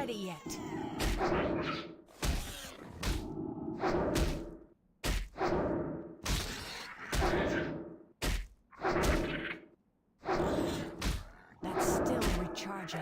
ready yet. That's still recharging.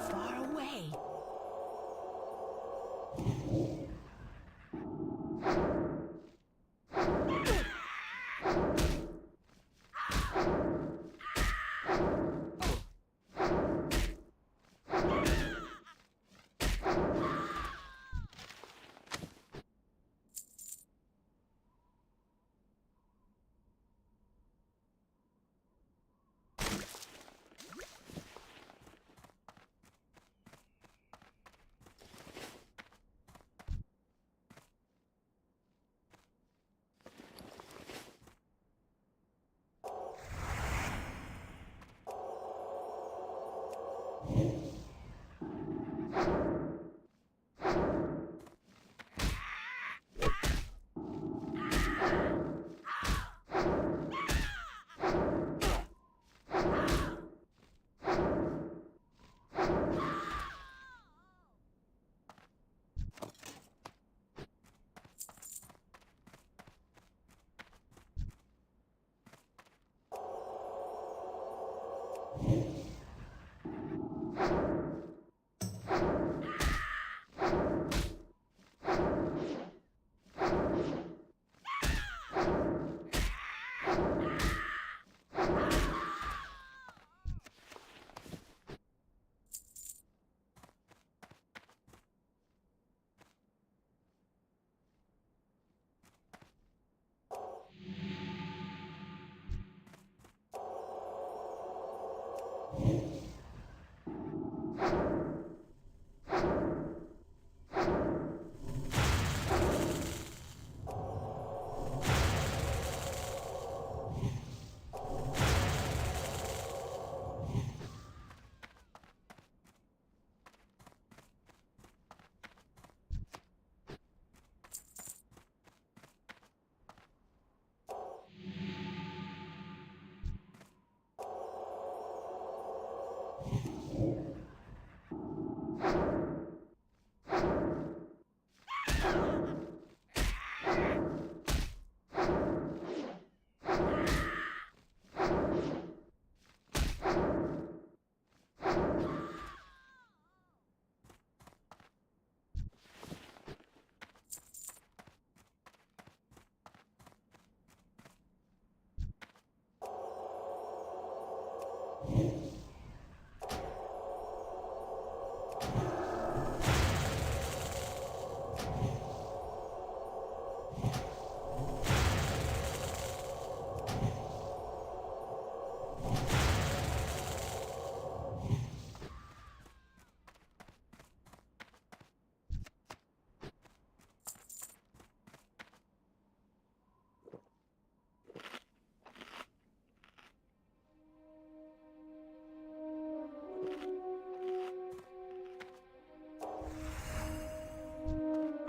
far away.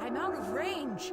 I'm out of range.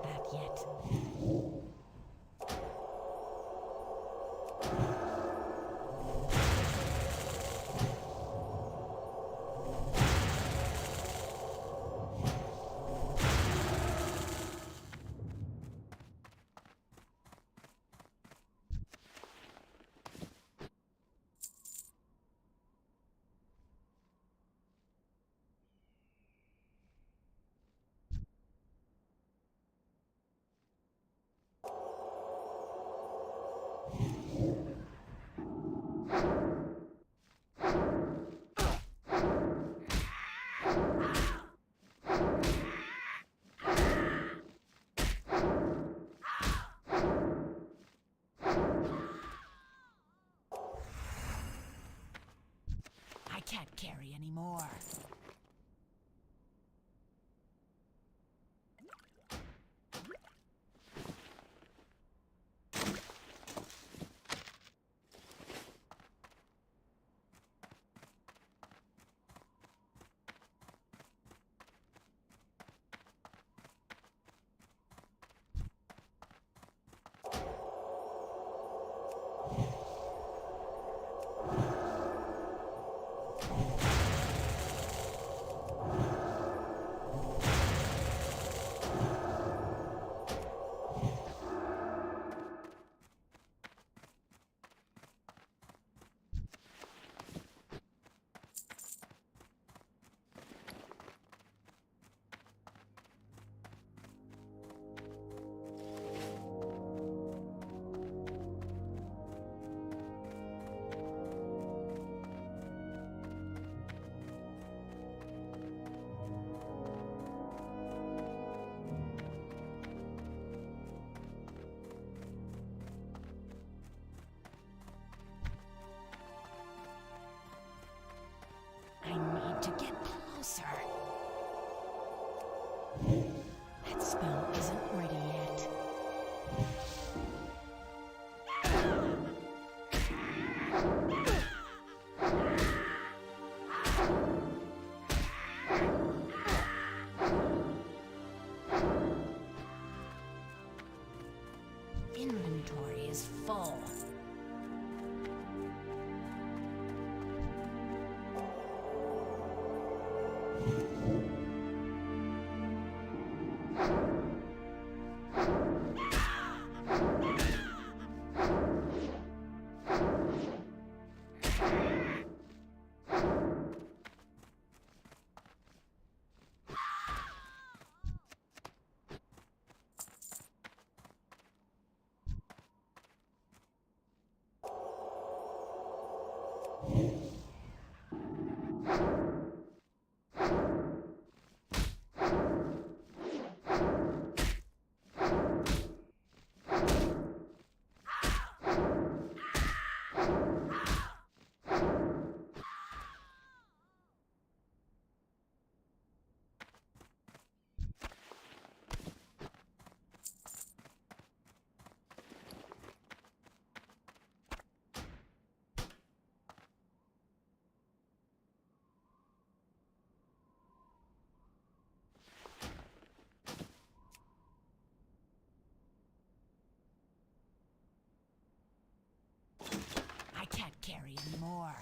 That yet. I can't carry anymore. is full. I can't carry anymore.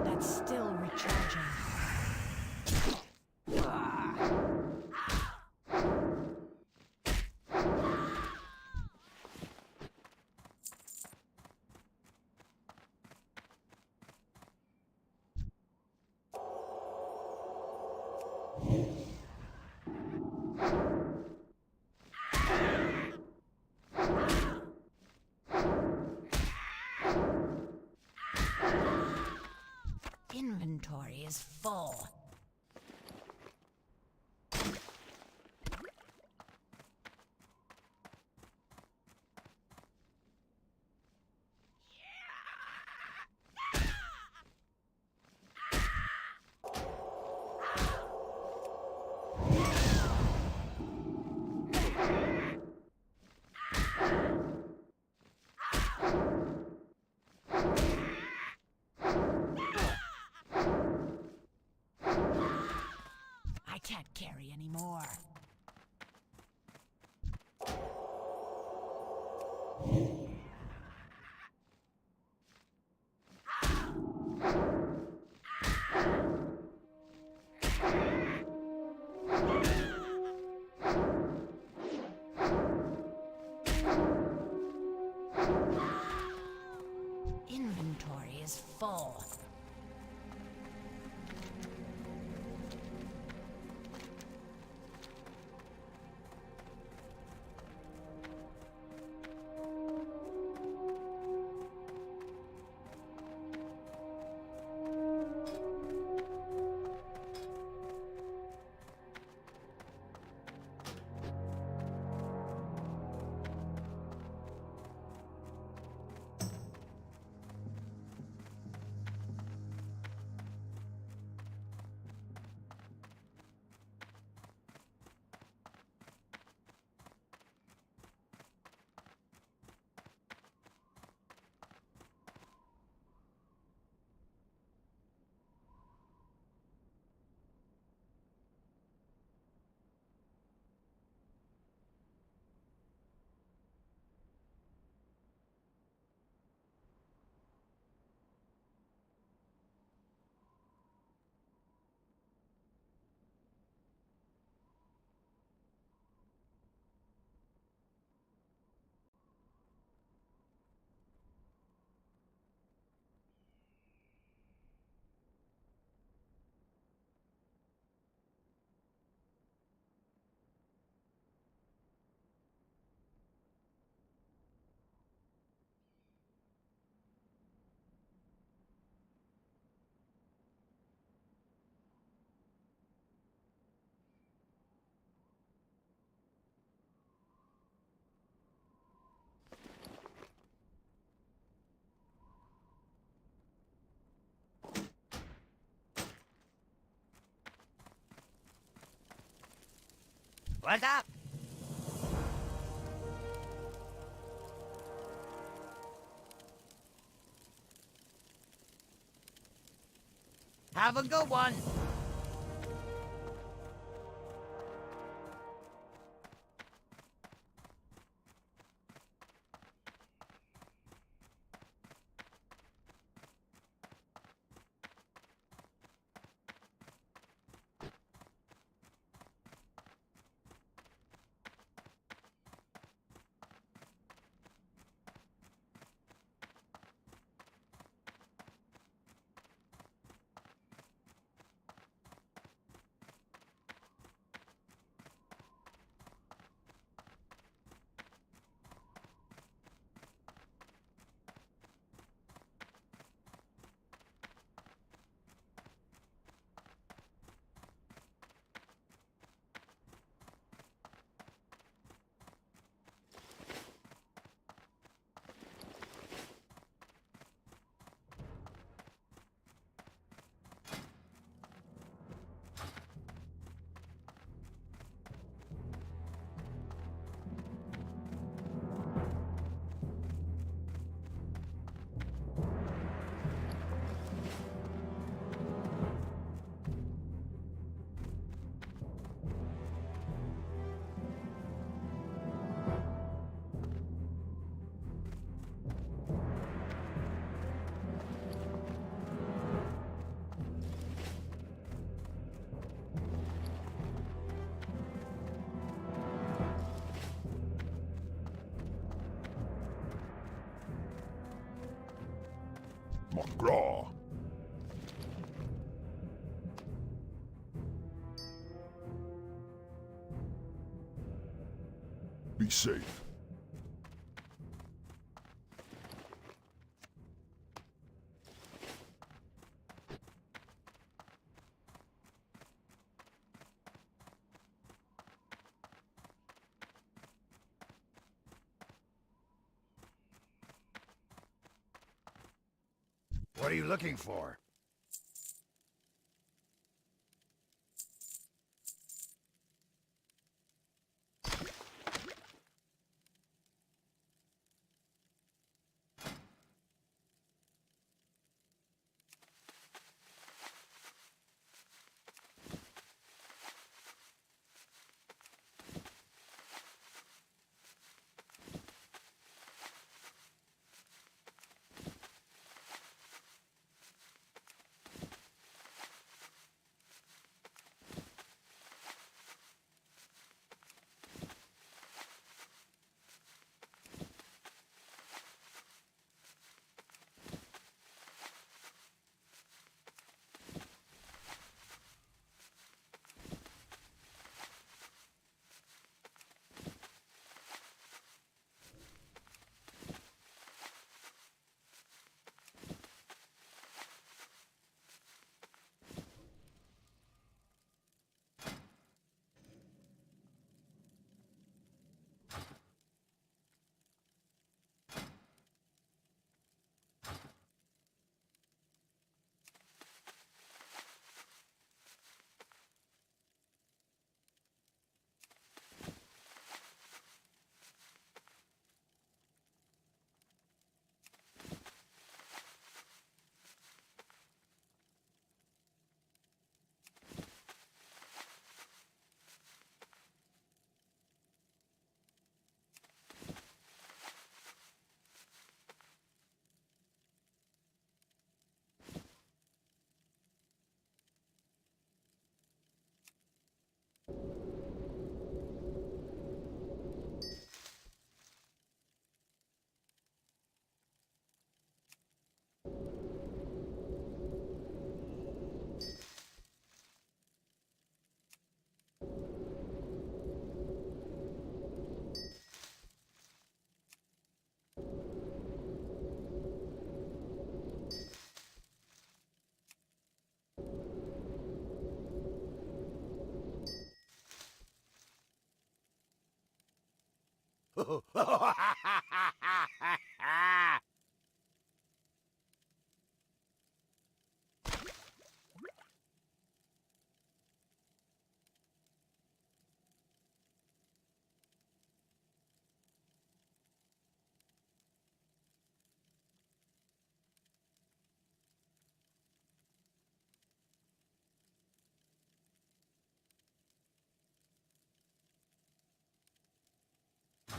That's still recharging. Inventory is full. I can't carry anymore. Inventory is full. What's up? Have a good one. McGraw. Be safe. What are you looking for?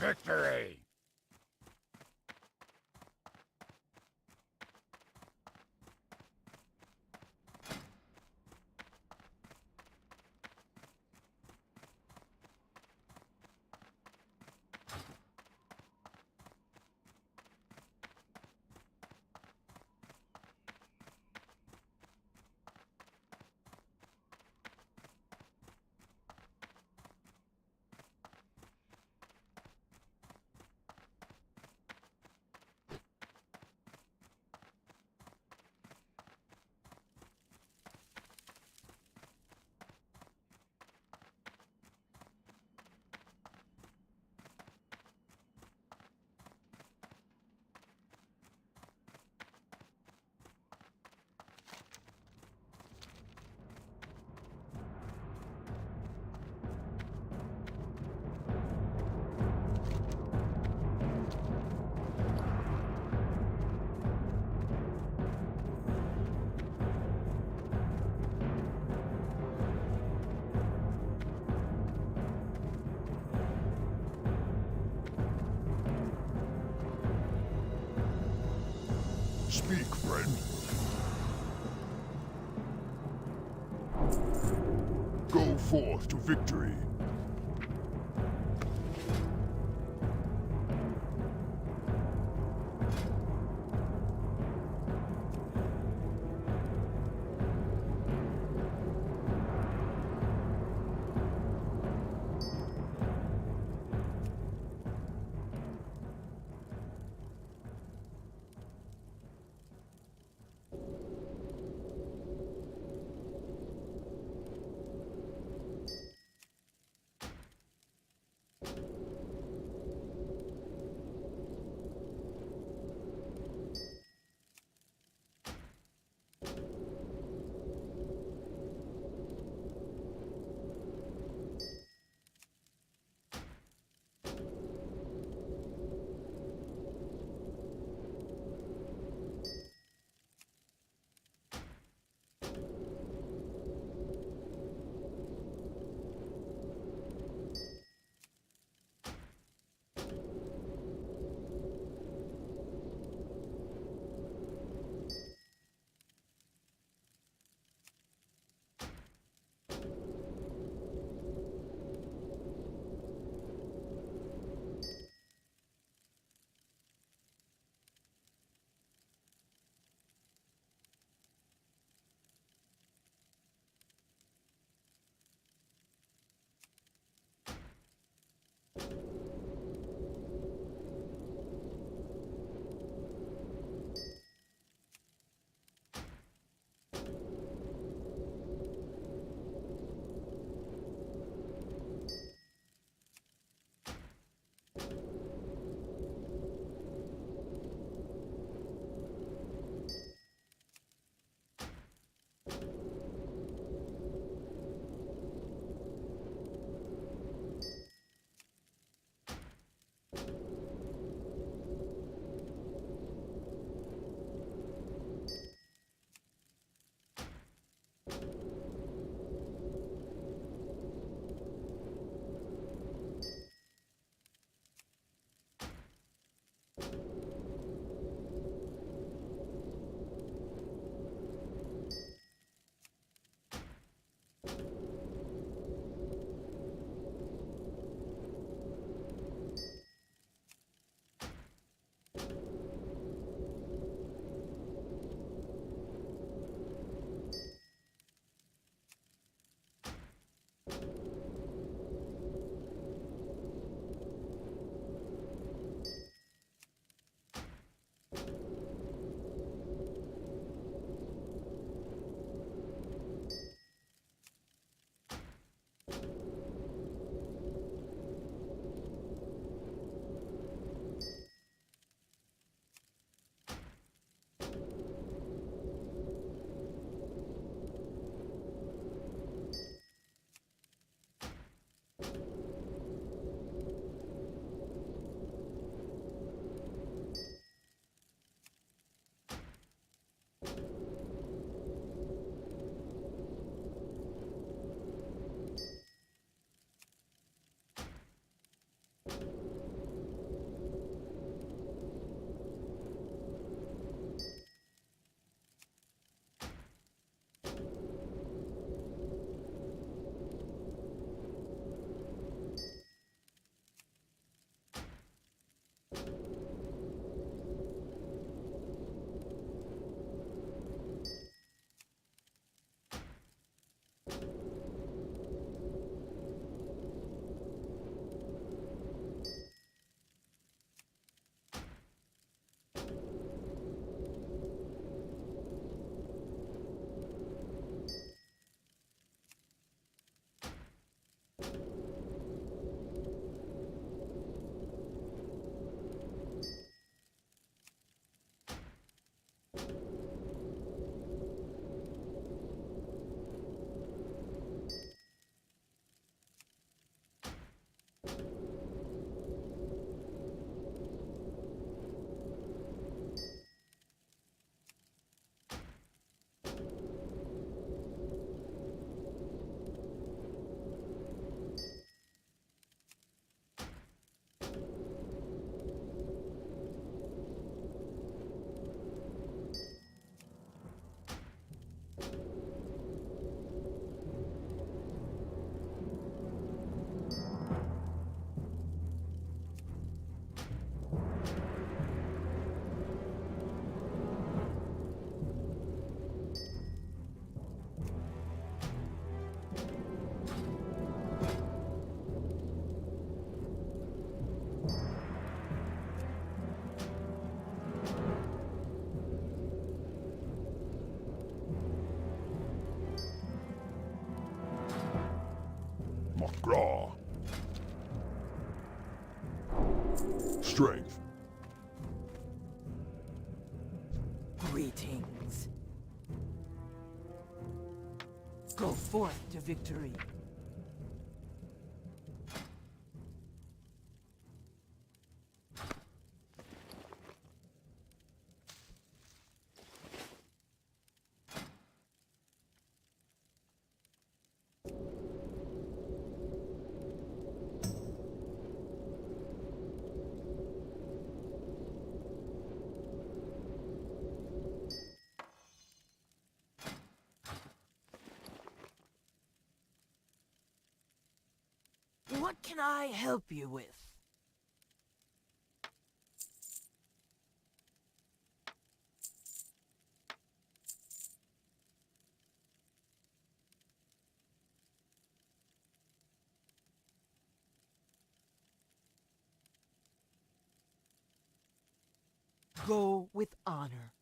Victory! Speak, friend. Go forth to victory. McGraw. Strength. Greetings. Go forth to victory. What can I help you with? Go with honor.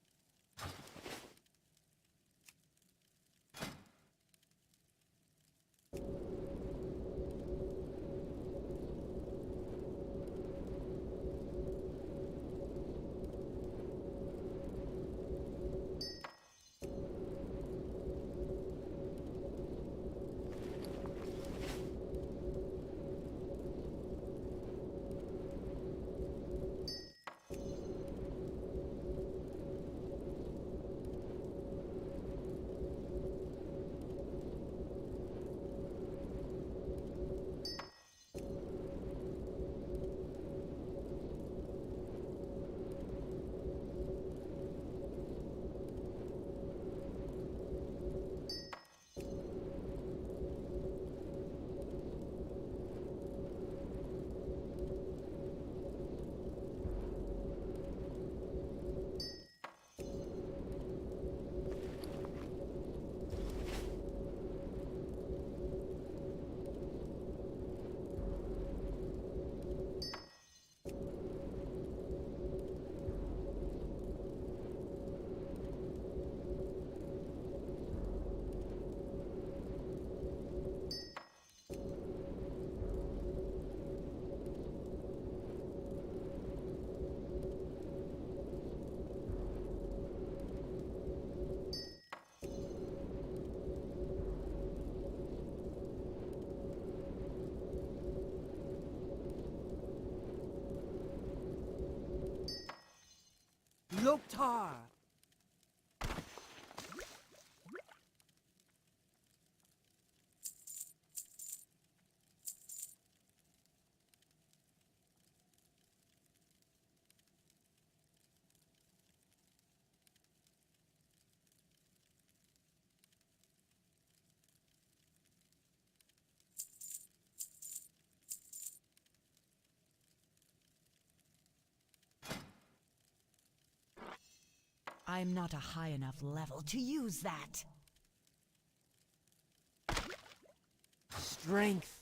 Loktar! I'm not a high enough level to use that. Strength.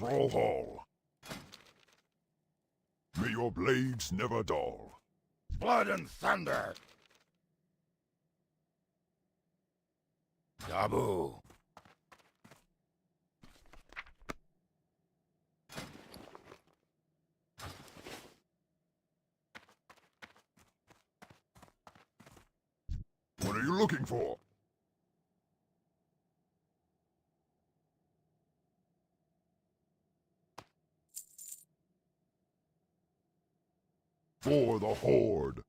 Thrall Hall. May your blades never dull. Blood and thunder. Dabu. What are you looking for? For the Horde.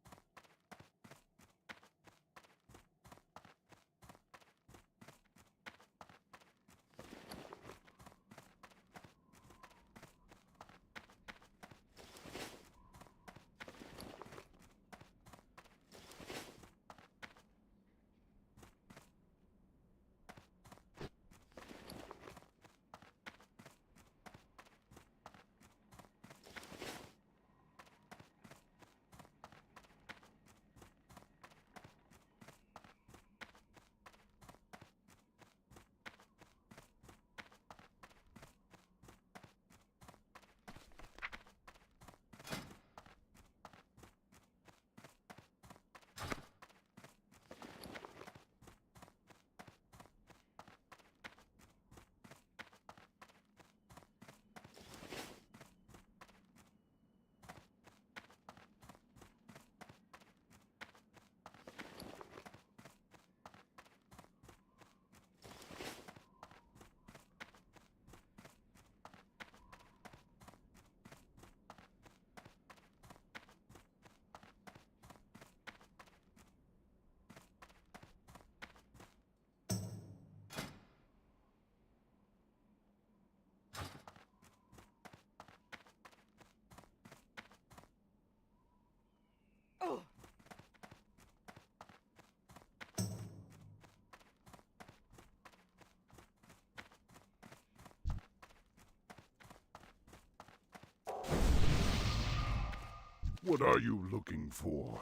What are you looking for?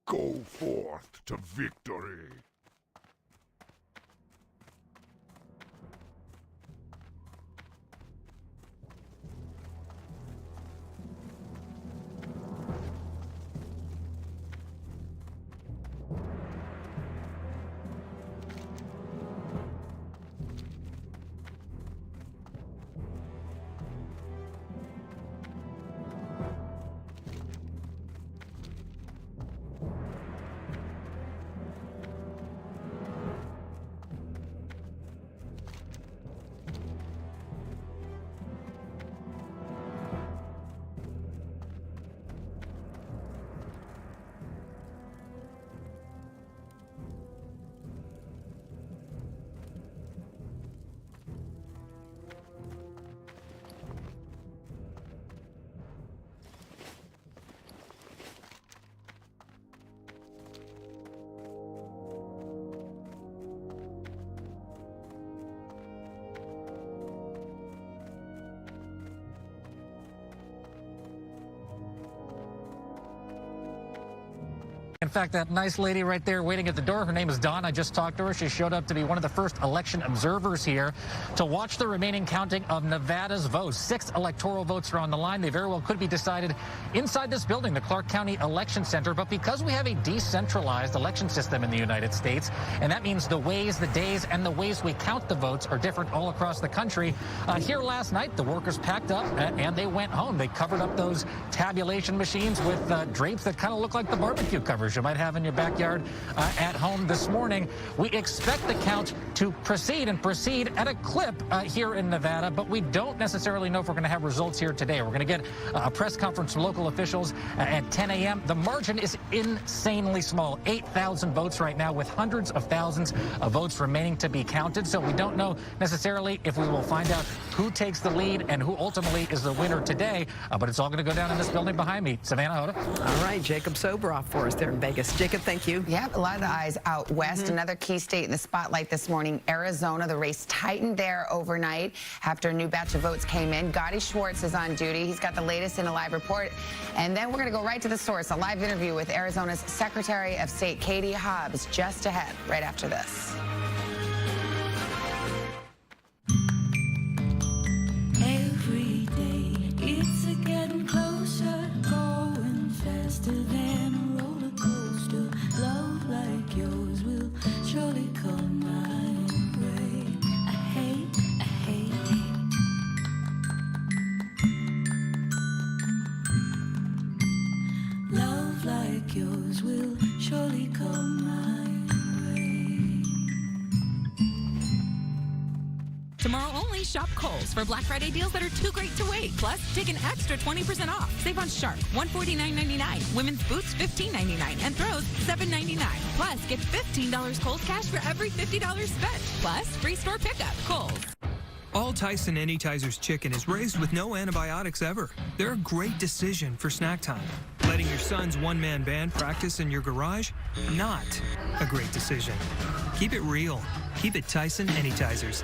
Go forth to victory. In fact, that nice lady right there waiting at the door, her name is Dawn. I just talked to her. She showed up to be one of the first election observers here to watch the remaining counting of Nevada's votes. 6 electoral votes are on the line. They very well could be decided inside this building, the Clark County Election Center. But because we have a decentralized election system in the United States, and that means the ways, the days, and the ways we count the votes are different all across the country. Here last night, the workers packed up and they went home. They covered up those tabulation machines with drapes that kind of look like the barbecue covers you might have in your backyard at home this morning. We expect the count to proceed at a clip here in Nevada, but we don't necessarily know if we're going to have results here today. We're going to get a press conference from local officials at 10 a.m. The margin is insanely small, 8,000 votes right now with hundreds of thousands of votes remaining to be counted. So we don't know necessarily if we will find out who takes the lead and who ultimately is the winner today, but it's all going to go down in this building behind me. Savannah, Hoda. All right, Jacob Sobroff for us there in Vegas. Vegas. Jacob, thank you. Yep, a lot of the eyes out west. Another key state in the spotlight this morning, Arizona. The race tightened there overnight after a new batch of votes came in. Gotti Schwartz is on duty. He's got the latest in a live report. And then we're going to go right to the source, a live interview with Arizona's Secretary of State, Katie Hobbs, just ahead, right after this. Every day it's getting closer, going faster than a roller coaster. Love like yours will surely come my way. I hate. Love like yours will surely come my way. Tomorrow only, shop Kohl's for Black Friday deals that are too great to wait. Plus, take an extra 20% off. Save on Shark, $149.99. Women's boots, $15.99. And throws, $7.99. Plus, get $15 Kohl's cash for every $50 spent. Plus, free store pickup. Kohl's. All Tyson Anytizers chicken is raised with no antibiotics ever. They're a great decision for snack time. Letting your son's one-man band practice in your garage? Not a great decision. Keep it real. Keep it Tyson Anytizers.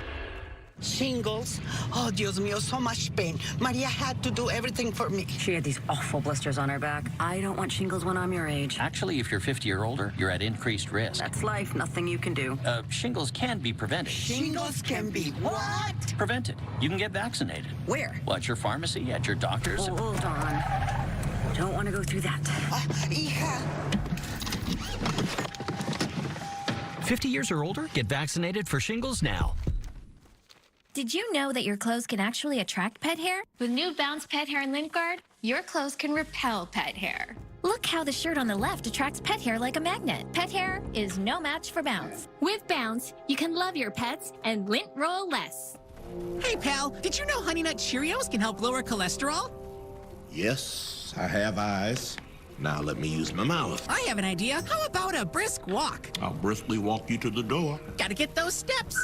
Shingles. Oh, Dios mío, so much pain. Maria had to do everything for me. She had these awful blisters on her back. I don't want shingles when I'm your age. Actually, if you're 50 or older, you're at increased risk. That's life. Nothing you can do. Shingles can be prevented. Shingles can be what? Prevented. You can get vaccinated. Where? Well, at your pharmacy, at your doctor's. Oh, hold on. Don't want to go through that. Hija. 50 years or older, get vaccinated for shingles now. Did you know that your clothes can actually attract pet hair? With new Bounce Pet Hair and Lint Guard, your clothes can repel pet hair. Look how the shirt on the left attracts pet hair like a magnet. Pet hair is no match for Bounce. With Bounce, you can love your pets and lint roll less. Hey, pal, did you know Honey Nut Cheerios can help lower cholesterol? Yes, I have eyes. Now let me use my mouth. I have an idea. How about a brisk walk? I'll briskly walk you to the door. Gotta get those steps.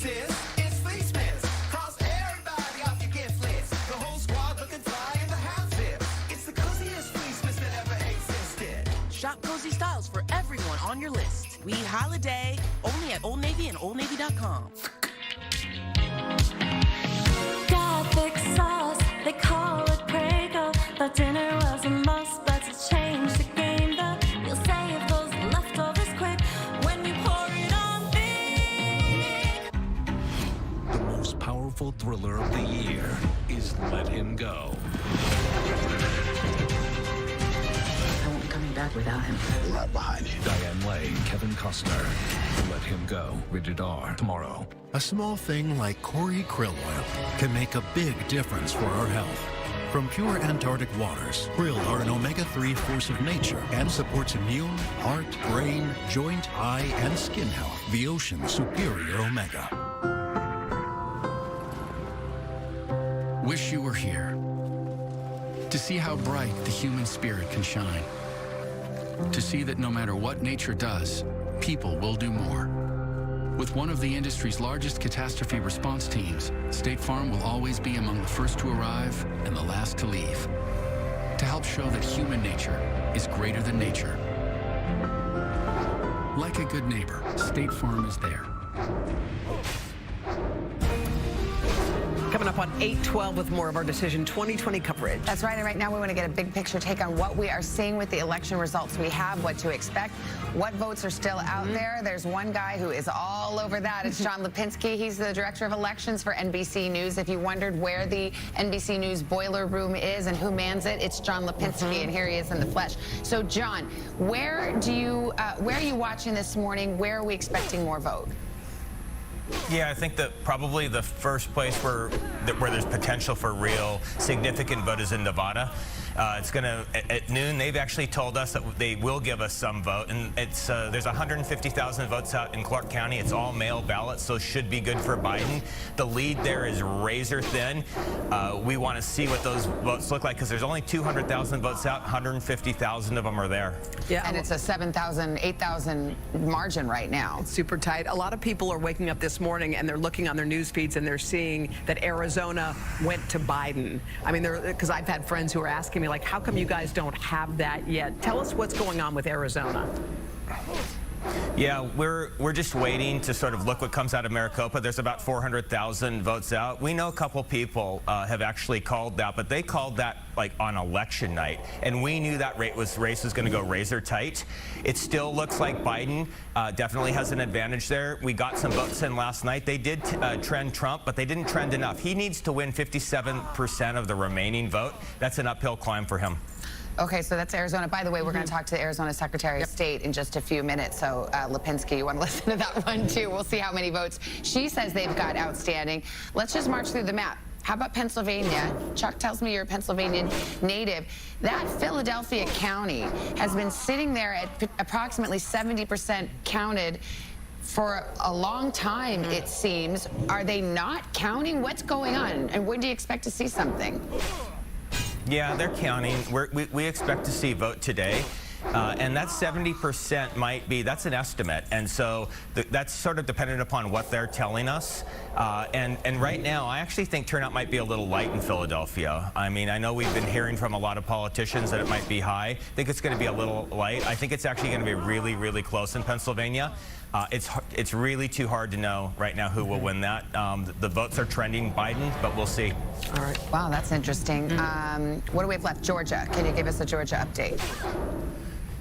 It's Fleecemas. Cross everybody off your gift list. The whole squad looking fly in the outfit. It's the coziest Fleecemas that ever existed. Shop cozy styles for everyone on your list. We holiday only at Old Navy and OldNavy.com. Gothic sauce, they call it Prego. But dinner was a must, but to change the game, though, you'll save those leftovers quick when you pour it on big. The most powerful thriller of the year is Let Him Go. I won't be coming back without him. Right behind you. Diane Lane, Kevin Costner. Let Him Go. Rated R. Tomorrow. A small thing like Cori krill oil can make a big difference for our health. From pure Antarctic waters, krill are an omega-3 force of nature and supports immune, heart, brain, joint, eye, and skin health. The ocean's superior omega. Wish you were here to see how bright the human spirit can shine. To see that no matter what nature does, people will do more. With one of the industry's largest catastrophe response teams, State Farm will always be among the first to arrive and the last to leave. To help show that human nature is greater than nature. Like a good neighbor, State Farm is there. Coming up on 8/12 with more of our Decision 2020 coverage. That's right, and right now we want to get a big picture take on what we are seeing with the election results we have, what to expect, what votes are still out there. There's one guy who is all over that. It's John Lipinski. He's the director of elections for NBC News. If you wondered where the NBC News boiler room is and who mans it, it's John Lipinski, and here he is in the flesh. So, John, where are you watching this morning? Where are we expecting more vote? Yeah, I think that probably the first place where there's potential for real significant vote is in Nevada. It's going to, at noon, they've actually told us that they will give us some vote. And it's there's 150,000 votes out in Clark County. It's all mail ballots, so should be good for Biden. The lead there is razor thin. We want to see what those votes look like because there's only 200,000 votes out. 150,000 of them are there. Yeah, and it's a 7,000, 8,000 margin right now. It's super tight. A lot of people are waking up this this morning and they're looking on their news feeds and they're seeing that Arizona went to Biden. I mean, because I've had friends who are asking me, like, how come you guys don't have that yet? Tell us what's going on with Arizona. Yeah, we're just waiting to sort of look what comes out of Maricopa. There's about 400,000 votes out. We know a couple people have actually called that, but they called that like on election night, and we knew that race was going to go razor tight. It still looks like Biden definitely has an advantage there. We got some votes in last night. They did trend Trump, but they didn't trend enough. He needs to win 57% of the remaining vote. That's an uphill climb for him. Okay, so that's Arizona. By the way, we're going to talk to the Arizona Secretary of State in just a few minutes. So, Lipinski, you want to listen to that one, too. We'll see how many votes she says they've got outstanding. Let's just march through the map. How about Pennsylvania? Chuck tells me you're a Pennsylvania native. That Philadelphia County has been sitting there at approximately 70% counted for a long time, it seems. Are they not counting? What's going on? And when do you expect to see something? Yeah, they're counting. We expect to see vote today. And that 70% might be, that's an estimate. And so that's sort of dependent upon what they're telling us. And right now, I actually think turnout might be a little light in Philadelphia. I mean, I know we've been hearing from a lot of politicians that it might be high. I think it's going to be a little light. I think it's actually going to be really, really close in Pennsylvania. It's really too hard to know right now who will win that. The votes are trending Biden, but we'll see. All right. Wow, that's interesting. What do we have left? Georgia. Can you give us a Georgia update?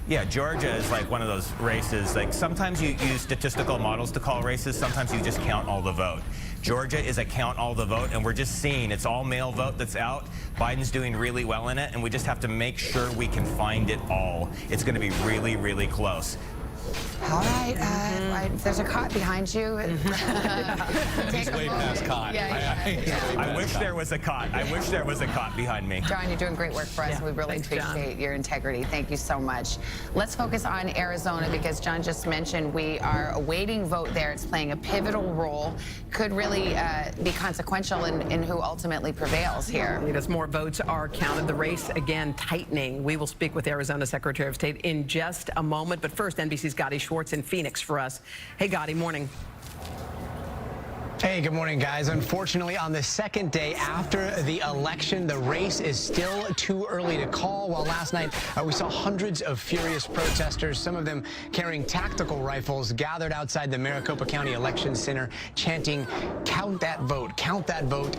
Yeah, Georgia is like one of those races. Like sometimes you use statistical models to call races. Sometimes you just count all the vote. Georgia is a count all the vote, and we're just seeing it's all mail vote that's out. Biden's doing really well in it, and we just have to make sure we can find it all. It's going to be really, really close. All right, there's a cot behind you. He's way past cot. I wish there was a cot. I wish there was a cot behind me. John, you're doing great work for us. We really appreciate your integrity. Thank you so much. Let's focus on Arizona because John just mentioned we are awaiting vote there. It's playing a pivotal role. Could really be consequential in who ultimately prevails here. As more votes are counted, the race again tightening. We will speak with Arizona Secretary of State in just a moment. But first, NBC's Gotti Schwartz in Phoenix for us. Hey, Gotti, morning. Hey, good morning, guys. Unfortunately, on the second day after the election, the race is still too early to call. While last night we saw hundreds of furious protesters, some of them carrying tactical rifles, gathered outside the Maricopa County Election Center chanting, "Count that vote,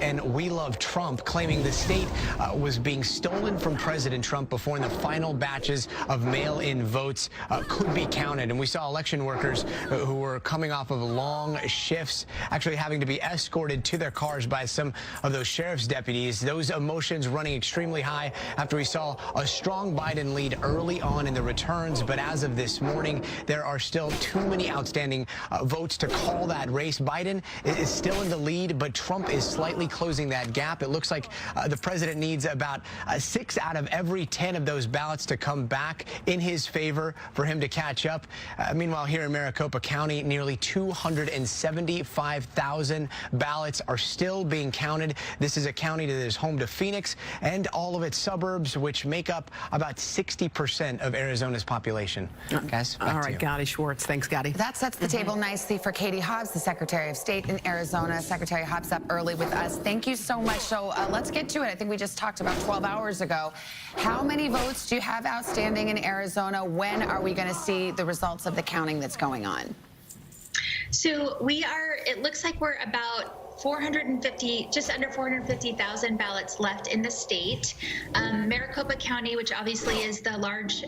and we love Trump," claiming the state was being stolen from President Trump before the final batches of mail-in votes could be counted. And we saw election workers who were coming off of long shifts actually having to be escorted to their cars by some of those sheriff's deputies. Those emotions running extremely high after we saw a strong Biden lead early on in the returns. But as of this morning, there are still too many outstanding votes to call that race. Biden is still in the lead, but Trump is slightly closing that gap. It looks like the president needs about 6 out of every 10 of those ballots to come back in his favor for him to catch up. Meanwhile, here in Maricopa County, nearly 275,000 ballots are still being counted. This is a county that is home to Phoenix and all of its suburbs, which make up about 60% of Arizona's population. Guys, back all to right, you. Gotti Schwartz. Thanks, Gotti. That sets the table nicely for Katie Hobbs, the Secretary of State in Arizona. Secretary Hobbs up early with us. Thank you so much. So let's get to it. I think we just talked about 12 hours ago. How many votes do you have outstanding in Arizona? When are we going to see the results of the counting that's going on? So it looks like we're about 450, just under 450,000 ballots left in the state. Maricopa County, which obviously is the large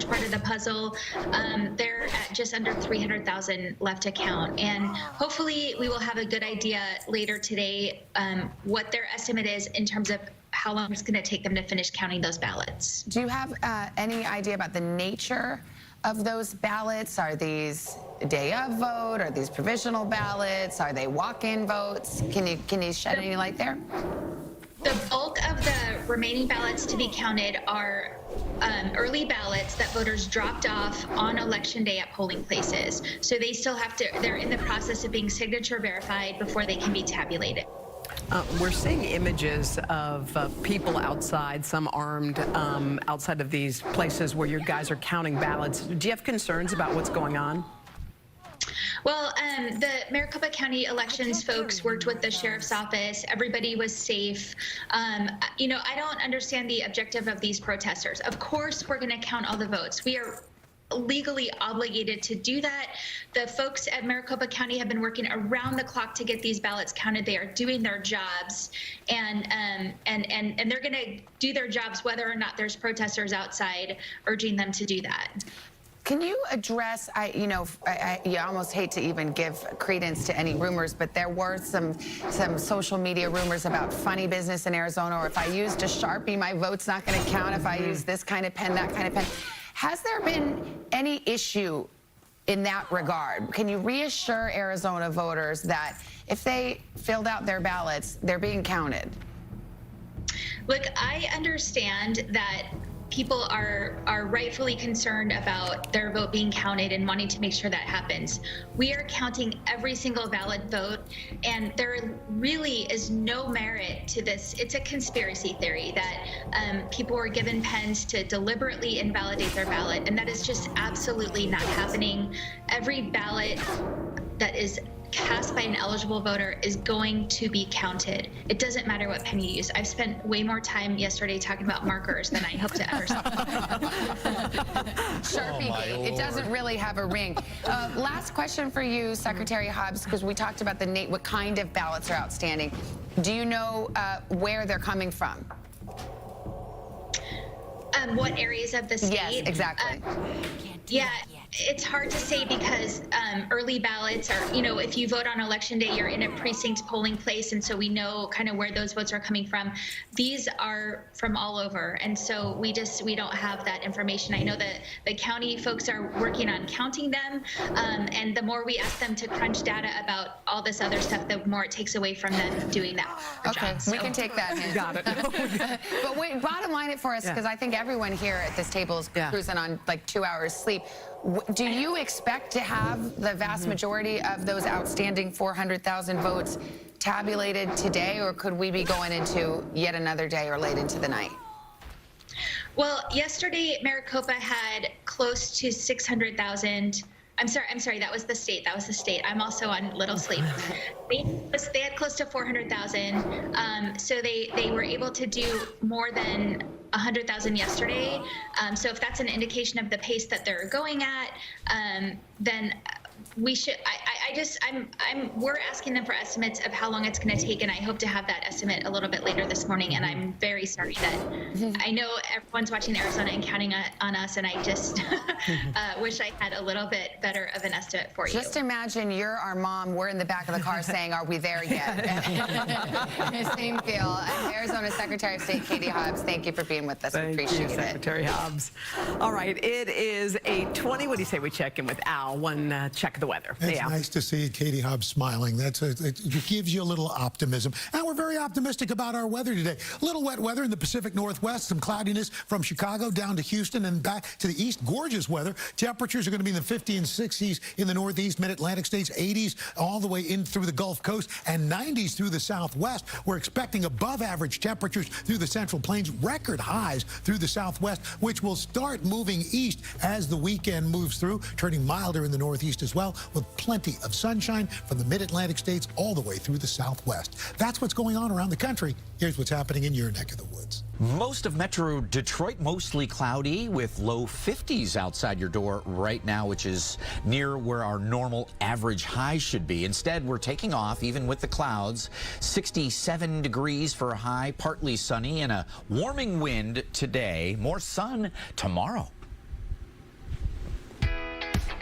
part of the puzzle, they're at just under 300,000 left to count. And hopefully we will have a good idea later today what their estimate is in terms of how long it's going to take them to finish counting those ballots. Do you have any idea about the nature of those ballots? Are these day of vote? Are these provisional ballots? Are they walk-in votes? Can you shed any light there? The bulk of the remaining ballots to be counted are early ballots that voters dropped off on election day at polling places. So they still have to, they're in the process of being signature verified before they can be tabulated. We're seeing images of people outside, some armed, outside of these places where your guys are counting ballots. Do you have concerns about what's going on? Well, the Maricopa County elections folks worked with the sheriff's office. Everybody was safe. You know, I don't understand the objective of these protesters. Of course, we're going to count all the votes. We are legally obligated to do that. The folks at Maricopa County have been working around the clock to get these ballots counted. They are doing their jobs, and they're going to do their jobs whether or not there's protesters outside urging them to do that. Can you address, you almost hate to even give credence to any rumors, but there were some social media rumors about funny business in Arizona, or if I used a Sharpie, my vote's not going to count, if I use this kind of pen, that kind of pen. Has there been any issue in that regard? Can you reassure Arizona voters that if they filled out their ballots, they're being counted? Look, I understand that people are rightfully concerned about their vote being counted and wanting to make sure that happens. We are counting every single valid vote, and there really is no merit to this. It's a conspiracy theory that people were given pens to deliberately invalidate their ballot, and that is just absolutely not happening. Every ballot that is cast by an eligible voter is going to be counted. It doesn't matter what pen you use. I've spent way more time yesterday talking about markers than I hope to ever spend. Sharpie, it doesn't really have a ring. Last question for you, Secretary Hobbs, because we talked about what kind of ballots are outstanding. Do you know where they're coming from? What areas of the state? Yes, exactly. Yeah, it's hard to say because early ballots are, you know, if you vote on election day, you're in a precinct polling place, and so we know kind of where those votes are coming from. These are from all over, and so we don't have that information. I know that the county folks are working on counting them, and the more we ask them to crunch data about all this other stuff, the more it takes away from them doing that. Okay, we can take that hint. Got it. But wait, bottom line it for us, because I think everyone here at this table is cruising on like 2 hours sleep. Do you expect to have the vast majority of those outstanding 400,000 votes tabulated today, or could we be going into yet another day or late into the night? Well, yesterday Maricopa had close to 600,000. I'm sorry, that was the state. I'm also on little sleep. They had close to 400,000. So they were able to do more than 100,000 yesterday. So if that's an indication of the pace that they're going at, then we should. We're asking them for estimates of how long it's going to take, and I hope to have that estimate a little bit later this morning. And I'm very sorry that I know everyone's watching Arizona and counting on us, and I just wish I had a little bit better of an estimate for you. Just imagine you're our mom. We're in the back of the car saying, "Are we there yet?" Same feel. And Arizona Secretary of State Katie Hobbs, thank you for being with us. We appreciate it. Secretary Hobbs. All right, it is 8:20. What do you say we check in with Al? One check of the weather. It's nice to see Katie Hobbs smiling. It gives you a little optimism. And we're very optimistic about our weather today. A little wet weather in the Pacific Northwest, some cloudiness from Chicago down to Houston and back to the east. Gorgeous weather. Temperatures are going to be in the 50s and 60s in the Northeast, Mid-Atlantic states, 80s all the way in through the Gulf Coast, and 90s through the Southwest. We're expecting above average temperatures through the Central Plains, record highs through the Southwest, which will start moving east as the weekend moves through, turning milder in the Northeast as well, with plenty of sunshine from the mid-Atlantic states all the way through the Southwest. That's what's going on around the country. Here's what's happening in your neck of the woods. Most of Metro Detroit mostly cloudy with low 50s outside your door right now, which is near where our normal average highs should be. Instead, we're taking off even with the clouds. 67 degrees for a high, partly sunny, and a warming wind today. More sun tomorrow.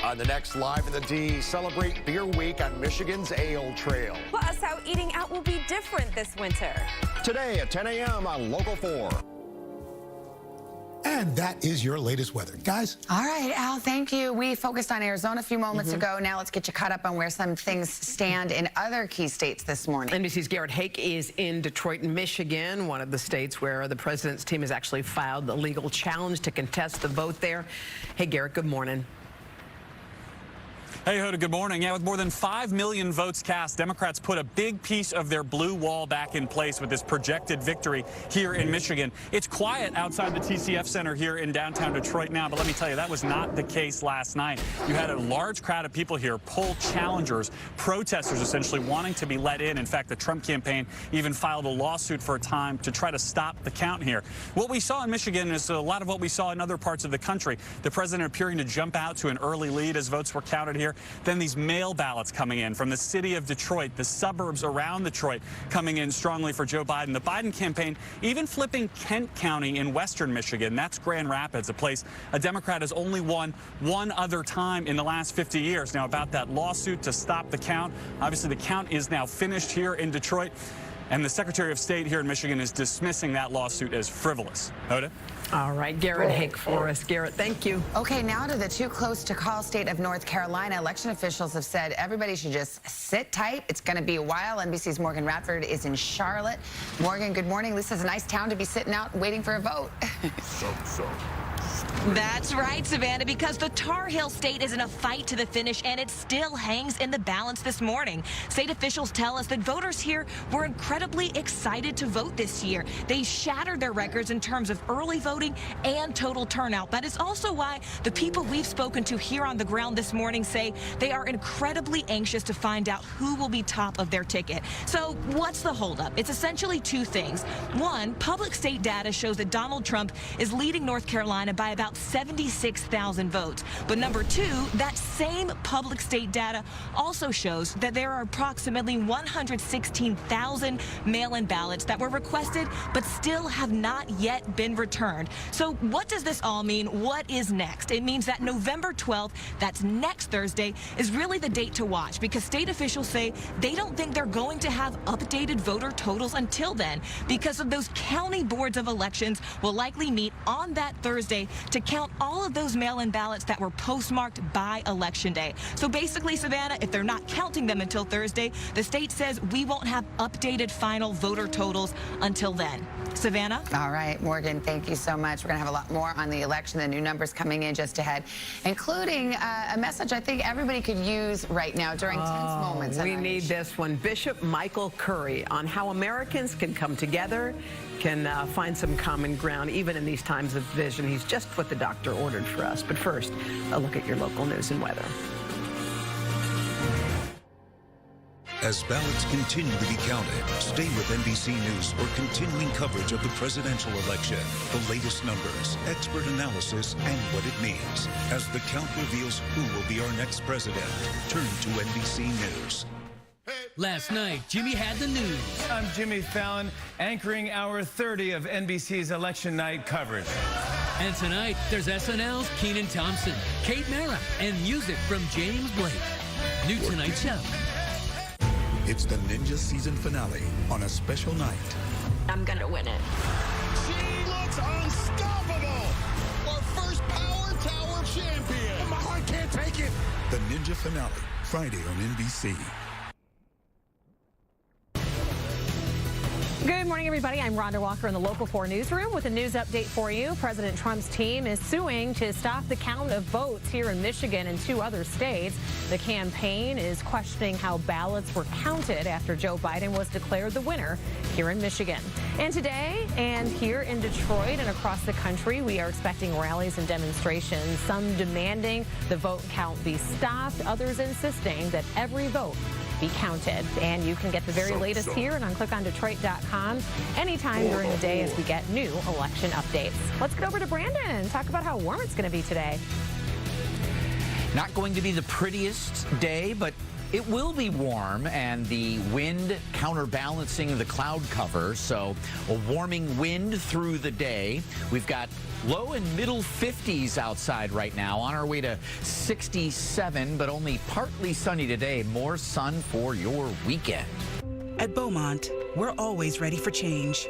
On the next Live in the D, celebrate Beer Week on Michigan's Ale Trail. Plus, how eating out will be different this winter. Today at 10 a.m. on Local 4. And that is your latest weather. Guys? All right, Al, thank you. We focused on Arizona a few moments ago. Now let's get you caught up on where some things stand in other key states this morning. NBC's Garrett Hake is in Detroit, Michigan, one of the states where the president's team has actually filed the legal challenge to contest the vote there. Hey, Garrett, good morning. Hey, Hoda, good morning. Yeah, with more than 5 million votes cast, Democrats put a big piece of their blue wall back in place with this projected victory here in Michigan. It's quiet outside the TCF Center here in downtown Detroit now, but let me tell you, that was not the case last night. You had a large crowd of people here, poll challengers, protesters essentially wanting to be let in. In fact, the Trump campaign even filed a lawsuit for a time to try to stop the count here. What we saw in Michigan is a lot of what we saw in other parts of the country. The president appearing to jump out to an early lead as votes were counted here. Then these mail ballots coming in from the city of Detroit, the suburbs around Detroit coming in strongly for Joe Biden. The Biden campaign even flipping Kent County in western Michigan. That's Grand Rapids, a place a Democrat has only won one other time in the last 50 years. Now, about that lawsuit to stop the count, obviously the count is now finished here in Detroit. And the Secretary of State here in Michigan is dismissing that lawsuit as frivolous. Hoda? All right, Garrett Hake for us. Garrett, thank you. Okay, now to the too close to call state of North Carolina. Election officials have said everybody should just sit tight. It's going to be a while. NBC's Morgan Radford is in Charlotte. Morgan, good morning. This is a nice town to be sitting out waiting for a vote. That's right, Savannah, because the Tar Heel state is in a fight to the finish, and it still hangs in the balance this morning. State officials tell us that voters here were incredibly excited to vote this year. They shattered their records in terms of early voting and total turnout. That is also why the people we've spoken to here on the ground this morning say they are incredibly anxious to find out who will be top of their ticket. So what's the holdup? It's essentially two things. One, public state data shows that Donald Trump is leading North Carolina by about 76,000 votes. But number two, that same public state data also shows that there are approximately 116,000 mail-in ballots that were requested but still have not yet been returned. So what does this all mean? What is next? It means that November 12th, that's next Thursday, is really the date to watch, because state officials say they don't think they're going to have updated voter totals until then, because of those county boards of elections will likely meet on that Thursday to count all of those mail-in ballots that were postmarked by Election Day. So basically, Savannah, if they're not counting them until Thursday, the state says we won't have updated final voter totals until then. Savannah? All right, Morgan, thank you so much. We're going to have a lot more on the election, the new numbers coming in just ahead, including a message I think everybody could use right now during tense moments. We need this one. Bishop Michael Curry on how Americans can come together, can find some common ground, even in these times of division. He's just what the doctor ordered for us. But first, a look at your local news and weather. As ballots continue to be counted, stay with NBC News for continuing coverage of the presidential election, the latest numbers, expert analysis, and what it means. As the count reveals who will be our next president, turn to NBC News. Last night, Jimmy had the news. I'm Jimmy Fallon, anchoring hour 30 of NBC's election night coverage. And tonight, there's SNL's Kenan Thompson, Kate Mara, and music from James Blake. New Tonight Show. It's the Ninja season finale on a special night. I'm gonna win it. She looks unstoppable! Our first Power Tower champion! My heart can't take it! The Ninja finale, Friday on NBC. Good morning, everybody. I'm Rhonda Walker in the Local 4 newsroom with a news update for you. President Trump's team is suing to stop the count of votes here in Michigan and 2 other states. The campaign is questioning how ballots were counted after Joe Biden was declared the winner here in Michigan. And today and here in Detroit and across the country, we are expecting rallies and demonstrations, some demanding the vote count be stopped, others insisting that every vote be counted. And you can get the very latest here and on clickondetroit.com anytime during the day as we get new election updates. Let's get over to Brandon and talk about how warm it's going to be today. Not going to be the prettiest day, but it will be warm, and the wind counterbalancing the cloud cover, so a warming wind through the day. We've got low and middle 50s outside right now, on our way to 67, but only partly sunny today. More sun for your weekend. At Beaumont, we're always ready for change.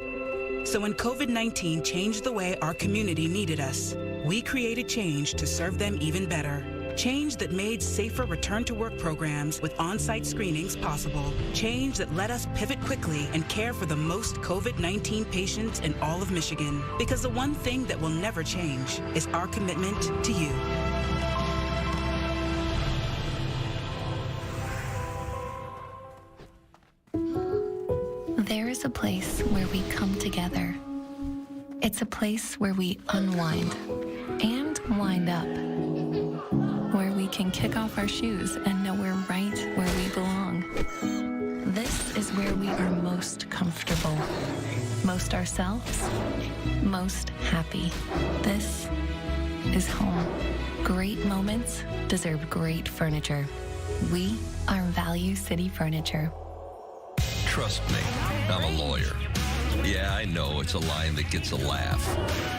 So when COVID-19 changed the way our community needed us, we created change to serve them even better. Change that made safer return-to-work programs with on-site screenings possible. Change that let us pivot quickly and care for the most COVID-19 patients in all of Michigan. Because the one thing that will never change is our commitment to you. There is a place where we come together. It's a place where we unwind and wind up, where we can kick off our shoes and know we're right where we belong. This is where we are most comfortable, most ourselves, most happy. This is home. Great moments deserve great furniture. We are Value City Furniture. Trust me, I'm a lawyer. Yeah, I know it's a line that gets a laugh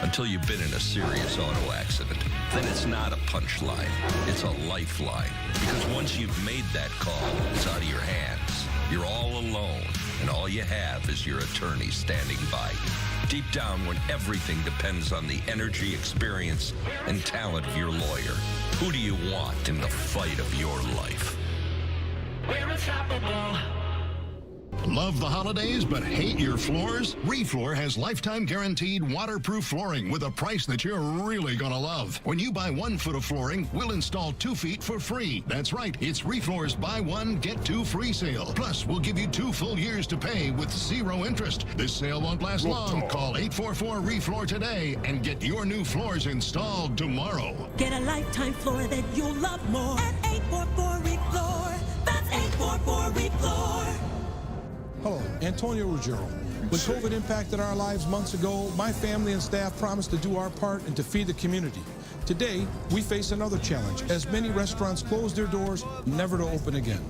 until you've been in a serious auto accident. Then it's not a punchline, it's a lifeline. Because once you've made that call, it's out of your hands. You're all alone, and all you have is your attorney standing by you. Deep down, when everything depends on the energy, experience, and talent of your lawyer, who do you want in the fight of your life? We're unstoppable. Love the holidays but hate your floors? Refloor has lifetime guaranteed waterproof flooring with a price that you're really gonna love. When you buy 1 foot of flooring, we'll install 2 feet for free. That's right, it's Refloor's buy 1, get 2 free sale. Plus, we'll give you 2 full years to pay with 0 interest. This sale won't last long. Call 844-REFLOOR today and get your new floors installed tomorrow. Get a lifetime floor that you'll love more at 844-REFLOOR. That's 844-REFLOOR. Hello, Antonio Ruggiero. When COVID impacted our lives months ago, my family and staff promised to do our part and to feed the community. Today, we face another challenge, as many restaurants close their doors, never to open again.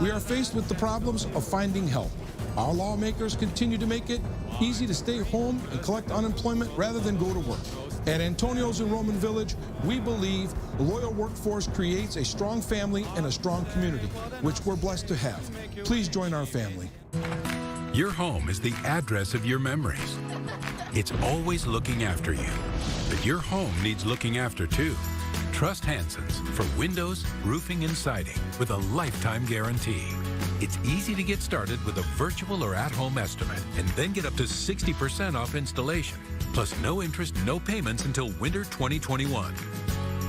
We are faced with the problems of finding help. Our lawmakers continue to make it easy to stay home and collect unemployment rather than go to work. At Antonio's in Roman Village, we believe the loyal workforce creates a strong family and a strong community, which we're blessed to have. Please join our family. Your home is the address of your memories. It's always looking after you, but your home needs looking after too. Trust Hanson's for windows, roofing, and siding with a lifetime guarantee. It's easy to get started with a virtual or at-home estimate and then get up to 60% off installation. Plus no interest, no payments until winter 2021.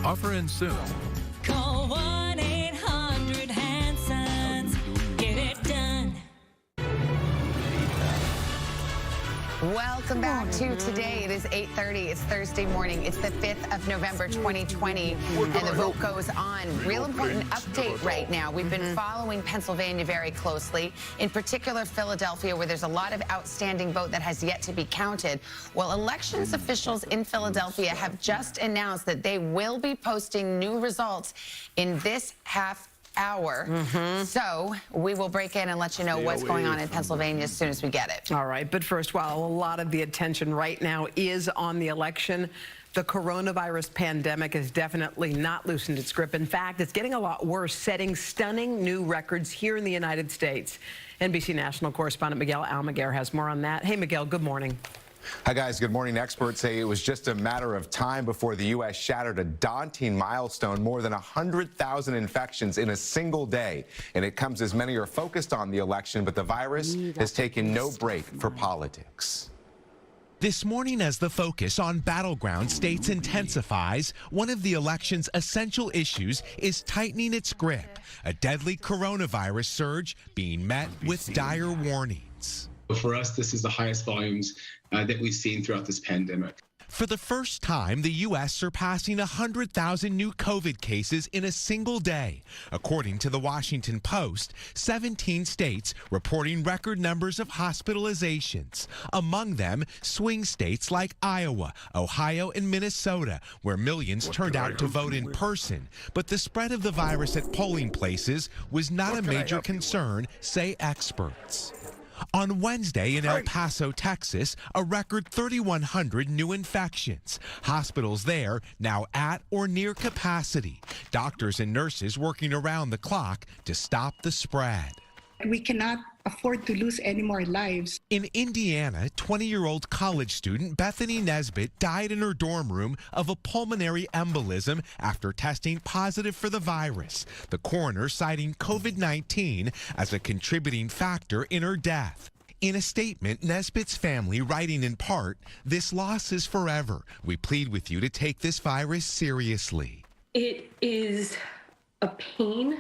Offer ends soon. Call 1-800-HANSONS. Get it done. Welcome back to Today. It is 8:30. It's Thursday morning. It's the 5th of November, 2020, and the vote goes on. Real important update right now. We've been following Pennsylvania very closely, in particular Philadelphia, where there's a lot of outstanding vote that has yet to be counted. Well, elections officials in Philadelphia have just announced that they will be posting new results in this half hour. So we will break in and let you know what's going on in Pennsylvania as soon as we get it. All right, but first, while a lot of the attention right now is on the election, the coronavirus pandemic has definitely not loosened its grip. In fact, it's getting a lot worse, setting stunning new records here in the United States. NBC national correspondent Miguel Almaguer has more on that. Hey, Miguel, good morning. Hi, guys. Good morning. Experts say it was just a matter of time before the U.S. shattered a daunting milestone, more than 100,000 infections in a single day. And it comes as many are focused on the election, but the virus has taken no break for politics. This morning, as the focus on battleground states intensifies, one of the election's essential issues is tightening its grip, a deadly coronavirus surge being met with dire warnings. For us, this is the highest volumes that we've seen throughout this pandemic. For the first time, the U.S. surpassing 100,000 new COVID cases in a single day. According to the Washington Post, 17 states reporting record numbers of hospitalizations. Among them, swing states like Iowa, Ohio, and Minnesota, where millions turned out to vote in person. But the spread of the virus at polling places was not a major concern, say experts. On Wednesday in El Paso, Texas, a record 3,100 new infections. Hospitals there now at or near capacity. Doctors and nurses working around the clock to stop the spread. We cannot afford to lose any more lives. In Indiana, 20-year-old college student Bethany Nesbitt died in her dorm room of a pulmonary embolism after testing positive for the virus. The coroner citing COVID-19 as a contributing factor in her death. In a statement, Nesbitt's family writing in part, "This loss is forever. We plead with you to take this virus seriously." It is a pain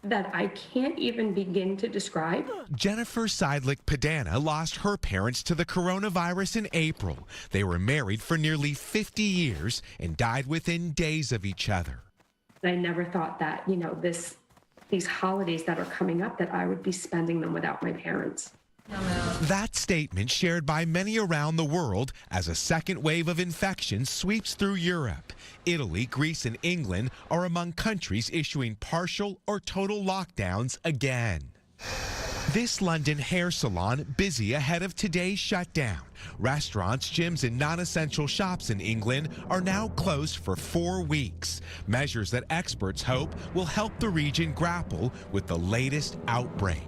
that I can't even begin to describe. Jennifer Seidlich Padana lost her parents to the coronavirus in April. They were married for nearly 50 years and died within days of each other. I never thought that, you know, these holidays that are coming up, that I would be spending them without my parents. That statement shared by many around the world as a second wave of infection sweeps through Europe. Italy, Greece, and England are among countries issuing partial or total lockdowns again. This London hair salon busy ahead of today's shutdown. Restaurants, gyms, and non-essential shops in England are now closed for 4 weeks. Measures that experts hope will help the region grapple with the latest outbreak.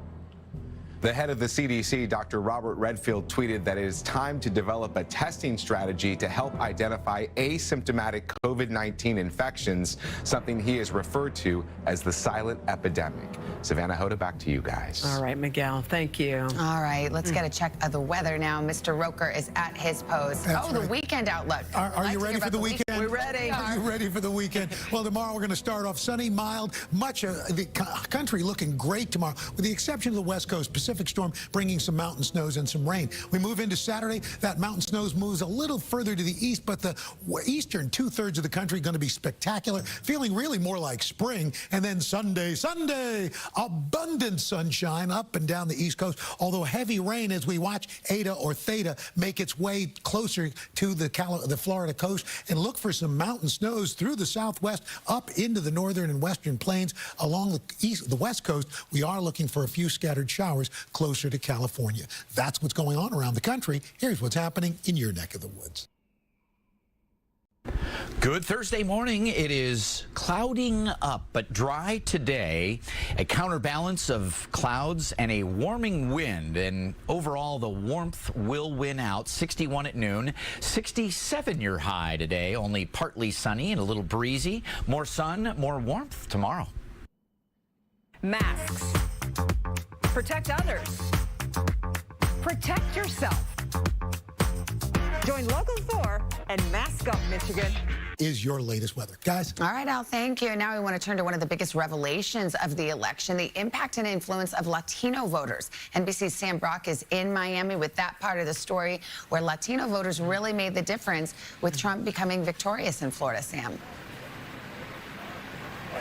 The head of the CDC, Dr. Robert Redfield, tweeted that it is time to develop a testing strategy to help identify asymptomatic COVID-19 infections, something he has referred to as the silent epidemic. Savannah Hoda, back to you guys. All right, Miguel, thank you. All right, let's get a check of the weather now. Mr. Roker is at his post. The weekend outlook. Are you ready for the weekend? We're ready. Are you ready for the weekend? Well, tomorrow we're going to start off sunny, mild, much of the country looking great tomorrow, with the exception of the West Coast. Pacific storm bringing some mountain snows and some rain. We move into Saturday. That mountain snows moves a little further to the east, but the eastern two-thirds of the country going to be spectacular, feeling really more like spring. And then Sunday, abundant sunshine up and down the East Coast, although heavy rain as we watch Eta or Theta make its way closer to the Florida coast, and look for some mountain snows through the southwest up into the northern and western plains. Along the west coast, we are looking for a few scattered showers closer to California. That's what's going on around the country. Here's what's happening in your neck of the woods. Good Thursday morning. It is clouding up, but dry today. A counterbalance of clouds and a warming wind. And overall, the warmth will win out. 61 at noon. 67 your high today. Only partly sunny and a little breezy. More sun, more warmth tomorrow. Masks. Protect others. Protect yourself. Join Local 4 and Mask Up, Michigan. Is your latest weather. Guys? All right, Al, thank you. And now we want to turn to one of the biggest revelations of the election, the impact and influence of Latino voters. NBC's Sam Brock is in Miami with that part of the story where Latino voters really made the difference with Trump becoming victorious in Florida. Sam.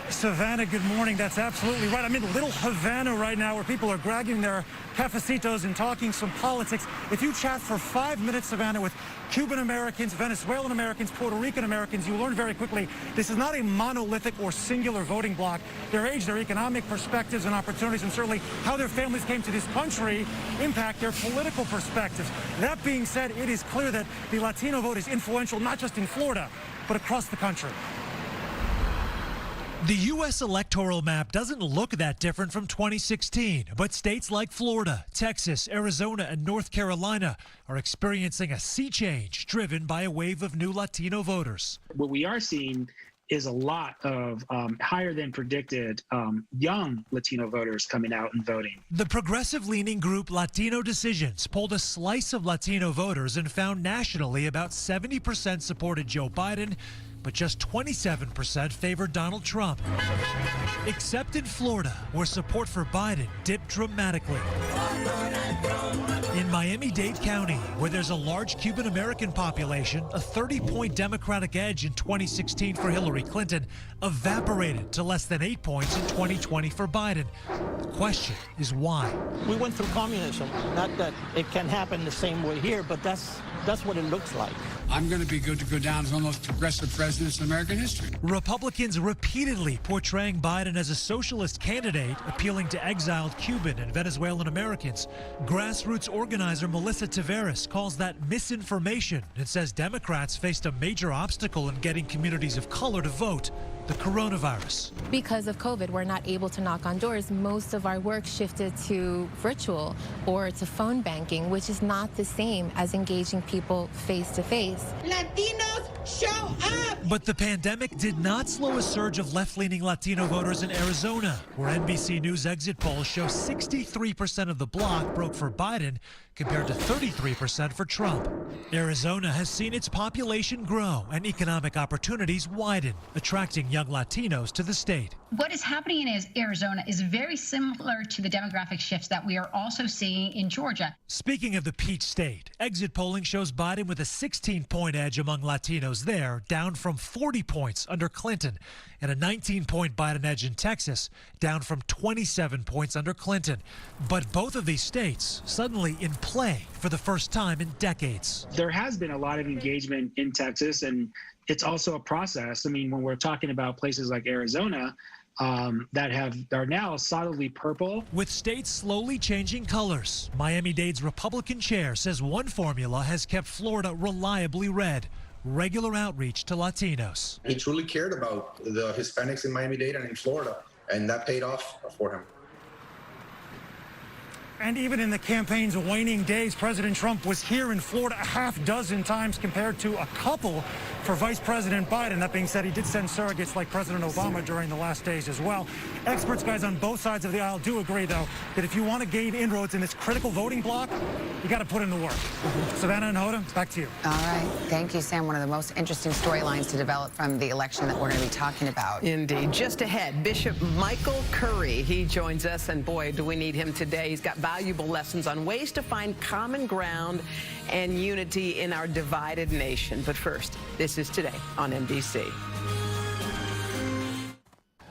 Savannah, good morning. That's absolutely right. I'm in Little Havana right now where people are grabbing their cafecitos and talking some politics. If you chat for 5 minutes, Savannah, with Cuban Americans, Venezuelan Americans, Puerto Rican Americans, you learn very quickly this is not a monolithic or singular voting bloc. Their age, their economic perspectives and opportunities, and certainly how their families came to this country impact their political perspectives. That being said, it is clear that the Latino vote is influential not just in Florida, but across the country. The U.S. electoral map doesn't look that different from 2016, but states like Florida, Texas, Arizona, and North Carolina are experiencing a sea change driven by a wave of new Latino voters. What we are seeing is a lot of higher than predicted young Latino voters coming out and voting. The progressive-leaning group Latino Decisions polled a slice of Latino voters and found nationally about 70% supported Joe Biden, but just 27% favored Donald Trump. Except in Florida, where support for Biden dipped dramatically. In Miami-Dade County, where there's a large Cuban-American population, a 30-point Democratic edge in 2016 for Hillary Clinton evaporated to less than 8 points in 2020 for Biden. The question is why? We went through communism. Not that it can happen the same way here, but that's what it looks like. I'm going to be good to go down as one of the most progressive presidents in American history. Republicans repeatedly portraying Biden as a socialist candidate, appealing to exiled Cuban and Venezuelan Americans. Grassroots organizer Melissa Taveras calls that misinformation and says Democrats faced a major obstacle in getting communities of color to vote: the coronavirus. Because of COVID, we're not able to knock on doors. Most of our work shifted to virtual or to phone banking, which is not the same as engaging people face to face. Latinos, show up! But the pandemic did not slow a surge of left-leaning Latino voters in Arizona, where NBC News exit polls show 63% of the bloc broke for Biden compared to 33% for Trump. Arizona has seen its population grow and economic opportunities widen, attracting young Latinos to the state. What is happening in Arizona is very similar to the demographic shifts that we are also seeing in Georgia. Speaking of the Peach State, exit polling shows Biden with a 16-point edge among Latinos there, down from 40 points under Clinton, and a 19-point Biden edge in Texas, down from 27 points under Clinton. But both of these states suddenly in play for the first time in decades. There has been a lot of engagement in Texas, and it's also a process. I mean, when we're talking about places like Arizona, that are now solidly purple. With states slowly changing colors, Miami-Dade's Republican chair says one formula has kept Florida reliably red: regular outreach to Latinos. He truly cared about the Hispanics in Miami-Dade and in Florida, and that paid off for him. And even in the campaign's waning days, President Trump was here in Florida a half dozen times compared to a couple for Vice President Biden. That being said, he did send surrogates like President Obama during the last days as well. Experts, guys, on both sides of the aisle do agree, though, that if you want to gain inroads in this critical voting bloc, you got to put in the work. Savannah and Hoda, back to you. All right. Thank you, Sam. One of the most interesting storylines to develop from the election that we're going to be talking about. Indeed. Just ahead, Bishop Michael Curry. He joins us, and boy, do we need him today. He's got valuable lessons on ways to find common ground and unity in our divided nation. But first, this is Today on NBC.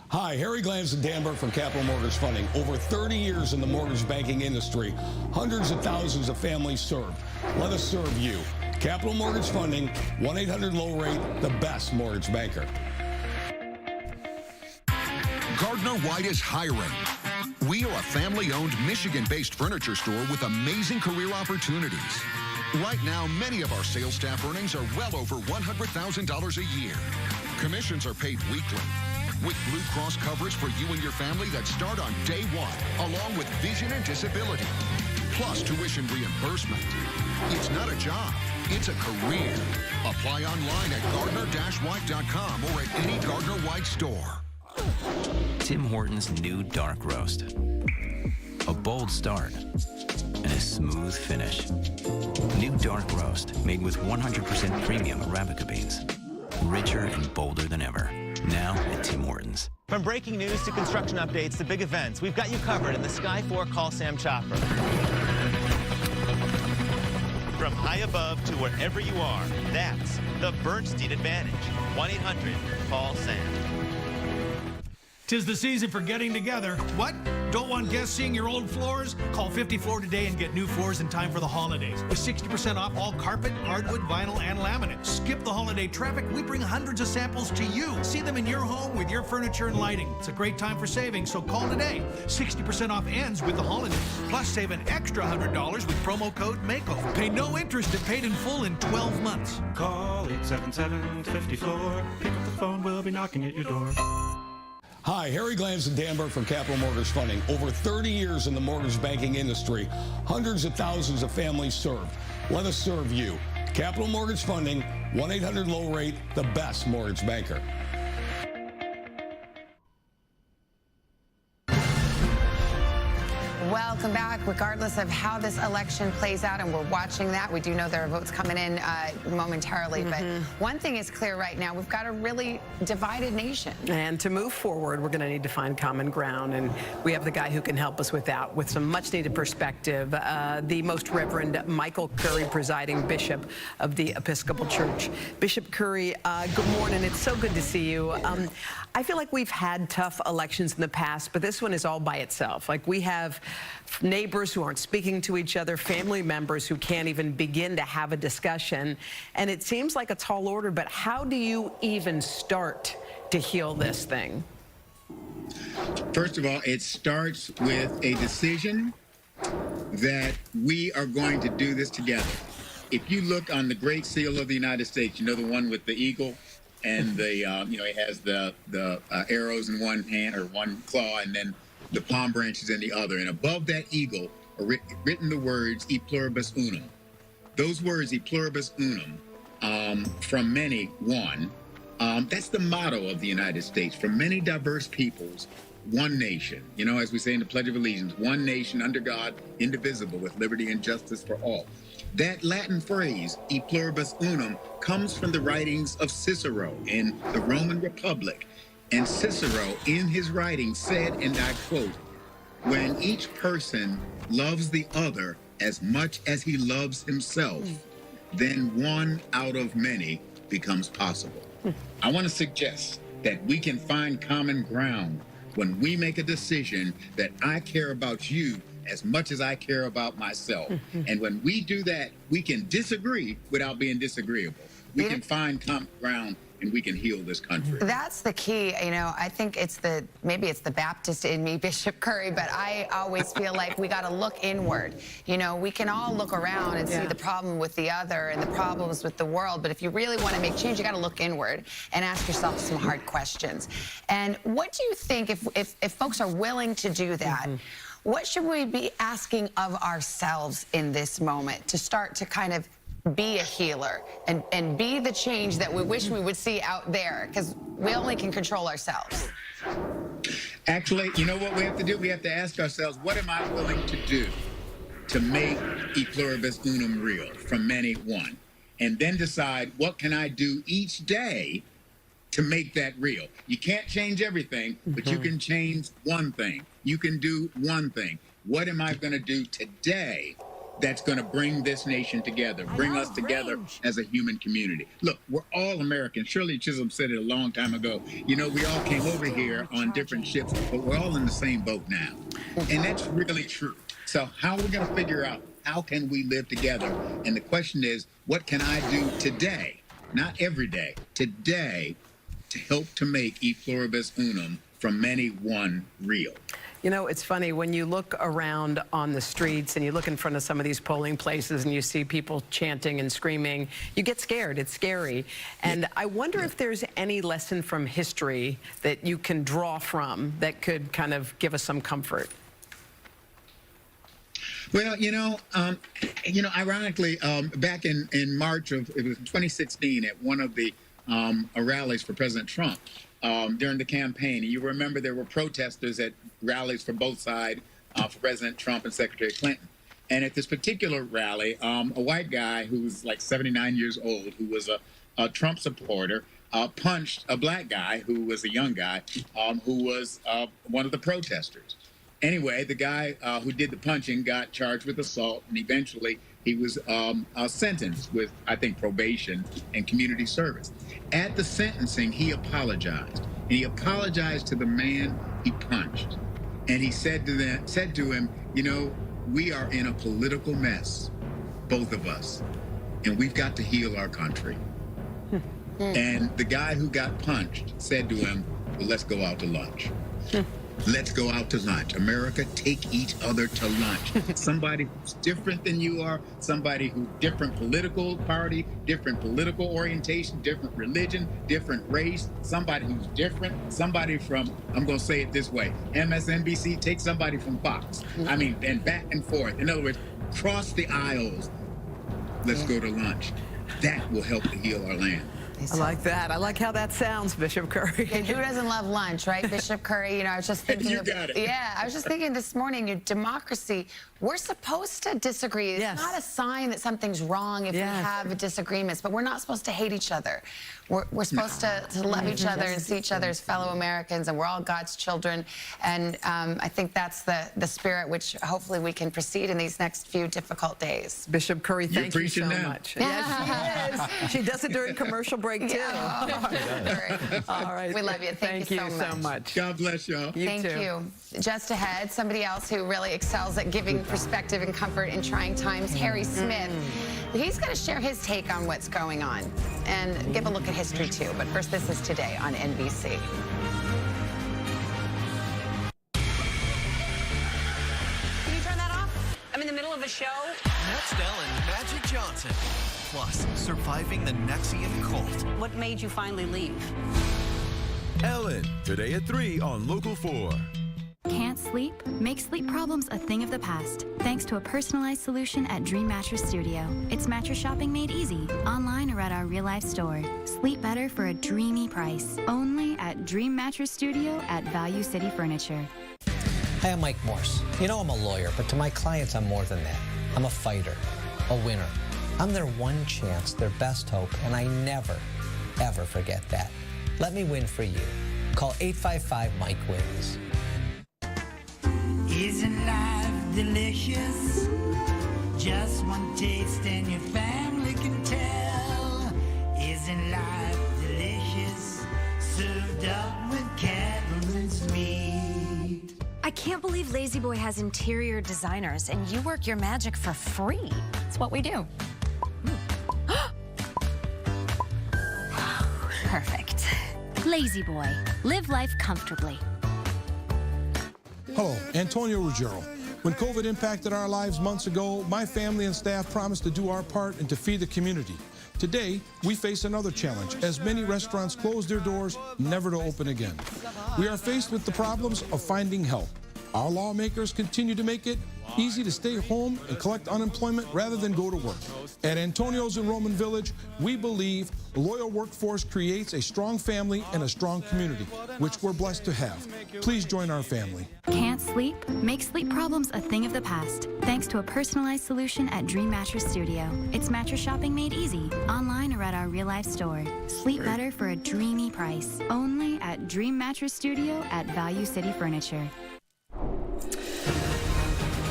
Hi, Harry Glanson Danberg from Capital Mortgage Funding. Over 30 years in the mortgage banking industry, hundreds of thousands of families served. Let us serve you. Capital Mortgage Funding, 1-800-LOW-RATE, the best mortgage banker. Gardner White is hiring. We are a family-owned, Michigan-based furniture store with amazing career opportunities. Right now, many of our sales staff earnings are well over $100,000 a year. Commissions are paid weekly, with Blue Cross coverage for you and your family that start on day one, along with vision and disability, plus tuition reimbursement. It's not a job, it's a career. Apply online at Gardner-White.com or at any Gardner White store. Tim Hortons' new dark roast. A bold start and a smooth finish. New dark roast made with 100% premium Arabica beans. Richer and bolder than ever. Now at Tim Hortons. From breaking news to construction updates to big events, we've got you covered in the Sky 4 Call Sam Chopper. From high above to wherever you are, that's the Bernstein Advantage. 1-800-CALL-SAM. 'Tis the season for getting together. What? Don't want guests seeing your old floors? Call 54 today and get new floors in time for the holidays. With 60% off all carpet, hardwood, vinyl, and laminate. Skip the holiday traffic. We bring hundreds of samples to you. See them in your home with your furniture and lighting. It's a great time for savings, so call today. 60% off ends with the holidays. Plus, save an extra $100 with promo code MAKEOVER. Pay no interest and paid in full in 12 months. Call 877-50-FLOOR. Pick up the phone. We'll be knocking at your door. Hi, Harry Glanson Danberg from Capital Mortgage Funding. Over 30 years in the mortgage banking industry, hundreds of thousands of families served. Let us serve you. Capital Mortgage Funding, 1-800-LOW-RATE, the best mortgage banker. Welcome back. Regardless of how this election plays out, and we're watching that, we do know there are votes coming in momentarily. But one thing is clear right now, we've got a really divided nation. And to move forward, we're going to need to find common ground. And we have the guy who can help us with that, with some much-needed perspective, the Most Reverend Michael Curry, presiding bishop of the Episcopal Church. Bishop Curry, good morning. It's so good to see you. I feel like we've had tough elections in the past, but this one is all by itself. Like, we have neighbors who aren't speaking to each other, family members who can't even begin to have a discussion. And it seems like a tall order, but how do you even start to heal this thing? First of all, it starts with a decision that we are going to do this together. If you look on the Great Seal of the United States, you know, the one with the eagle and the, you know, it has the arrows in one hand or one claw and then the palm branches in the other. And above that eagle are written the words, E pluribus unum. Those words, E pluribus unum, from many, one, that's the motto of the United States. From many diverse peoples, one nation. You know, as we say in the Pledge of Allegiance, one nation under God, indivisible, with liberty and justice for all. That Latin phrase, e pluribus unum, comes from the writings of Cicero in the Roman Republic. And Cicero, in his writings, said, and I quote, "When each person loves the other as much as he loves himself, then one out of many becomes possible." I want to suggest that we can find common ground when we make a decision that I care about you as much as I care about myself. And when we do that, we can disagree without being disagreeable. We can find common ground and we can heal this country. That's the key. You know, I think maybe it's the Baptist in me, Bishop Curry, but I always feel like we got to look inward. You know, we can all look around and see the problem with the other and the problems with the world, but if you really want to make change, you got to look inward and ask yourself some hard questions. And what do you think, if folks are willing to do that, what should we be asking of ourselves in this moment to start to kind of be a healer and be the change that we wish we would see out there? Because we only can control ourselves. Actually, you know what we have to do? We have to ask ourselves, what am I willing to do to make e pluribus unum real, from many one? And then decide, what can I do each day to make that real? You can't change everything, but you can change one thing. You can do one thing. What am I going to do today that's going to bring this nation together, bring us together as a human community? Look, we're all Americans. Shirley Chisholm said it a long time ago. You know, we all came over here on different ships, but we're all in the same boat now. And that's really true. So how are we going to figure out, how can we live together? And the question is, what can I do today, not every day, today, to help to make e pluribus unum, from many one, real? You know, it's funny, when you look around on the streets and you look in front of some of these polling places and you see people chanting and screaming, you get scared. It's scary. And I wonder if there's any lesson from history that you can draw from that could kind of give us some comfort. Well, ironically, back in March of, it was 2016, at one of the rallies for President Trump, during the campaign. And you remember there were protesters at rallies for both sides, for President Trump and Secretary Clinton. And at this particular rally, a white guy who was like 79 years old, who was a Trump supporter, punched a black guy who was a young guy, who was one of the protesters. Anyway, the guy who did the punching got charged with assault, and eventually he was sentenced with, I think, probation and community service. At the sentencing, he apologized. And he apologized to the man he punched. And he said to him, you know, we are in a political mess, both of us, and we've got to heal our country. And the guy who got punched said to him, well, let's go out to lunch. Let's go out to lunch. America, take each other to lunch. Somebody who's different than you are, somebody who's different political party, different political orientation, different religion, different race, somebody who's different, somebody from, I'm going to say it this way, MSNBC, take somebody from Fox. I mean, and back and forth. In other words, cross the aisles. Let's go to lunch. That will help to heal our land. I like that. I like how that sounds, Bishop Curry. And who doesn't love lunch, right, Bishop Curry? You know, I was just thinking. You got it. Yeah, I was just thinking this morning, your democracy, we're supposed to disagree. It's not a sign that something's wrong if we have disagreements, but we're not supposed to hate each other. We're supposed to love each other and see each other as fellow Americans, and we're all God's children. And I think that's the spirit which hopefully we can proceed in these next few difficult days. Bishop Curry, thank you so much. Yes, she is. She does it during commercial break, too. All right. We love you. Thank you so much. God bless y'all. Thank you. Just ahead, somebody else who really excels at giving perspective and comfort in trying times, Harry Smith. He's going to share his take on what's going on and give a look at history, too. But first, this is Today on NBC. Can you turn that off? I'm in the middle of a show. Matt Snell and Magic Johnson. Plus, surviving the Nexium cult. What made you finally leave? Ellen, today at 3 on Local 4. Can't sleep? Make sleep problems a thing of the past, thanks to a personalized solution at Dream Mattress Studio. It's mattress shopping made easy, online or at our real-life store. Sleep better for a dreamy price, only at Dream Mattress Studio at Value City Furniture. Hi, I'm Mike Morse. You know I'm a lawyer, but to my clients I'm more than that. I'm a fighter, a winner. I'm their one chance, their best hope, and I never, ever forget that. Let me win for you. Call 855-MIKE-WINS. Isn't life delicious? Just one taste and your family can tell. Isn't life delicious? Served up with cattleman's meat. I can't believe Lazy Boy has interior designers and you work your magic for free. It's what we do. Perfect. Lazy Boy. Live life comfortably. Hello, Antonio Ruggiero. When COVID impacted our lives months ago, my family and staff promised to do our part and to feed the community. Today, we face another challenge, as many restaurants close their doors, never to open again. We are faced with the problems of finding help. Our lawmakers continue to make it easy to stay home and collect unemployment rather than go to work. At Antonio's in Roman Village, we believe a loyal workforce creates a strong family and a strong community, which we're blessed to have. Please join our family. Can't sleep? Make sleep problems a thing of the past, thanks to a personalized solution at Dream Mattress Studio. It's mattress shopping made easy, online or at our real-life store. Sleep better for a dreamy price, only at Dream Mattress Studio at Value City Furniture.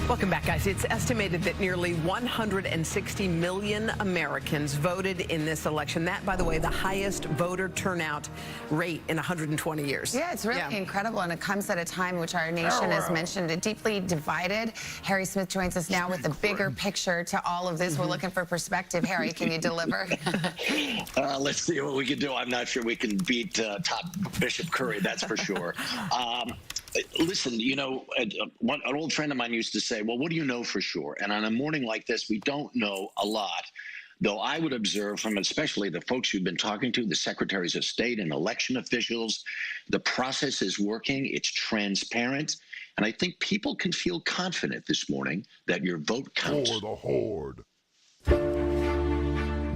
Welcome back, guys. It's estimated that nearly 160 million Americans voted in this election. That, by the way, the highest voter turnout rate in 120 years. Yeah, it's really incredible, and it comes at a time in which our nation, as mentioned, deeply divided. Harry Smith joins us now with the bigger picture to all of this. We're looking for perspective. Harry, can you deliver? Let's see what we can do. I'm not sure we can beat top Bishop Curry, that's for sure. Listen, you know, an old friend of mine used to say, well, what do you know for sure? And on a morning like this, we don't know a lot. Though I would observe from especially the folks you've been talking to, the secretaries of state and election officials, the process is working, it's transparent, and I think people can feel confident this morning that your vote counts. For the horde.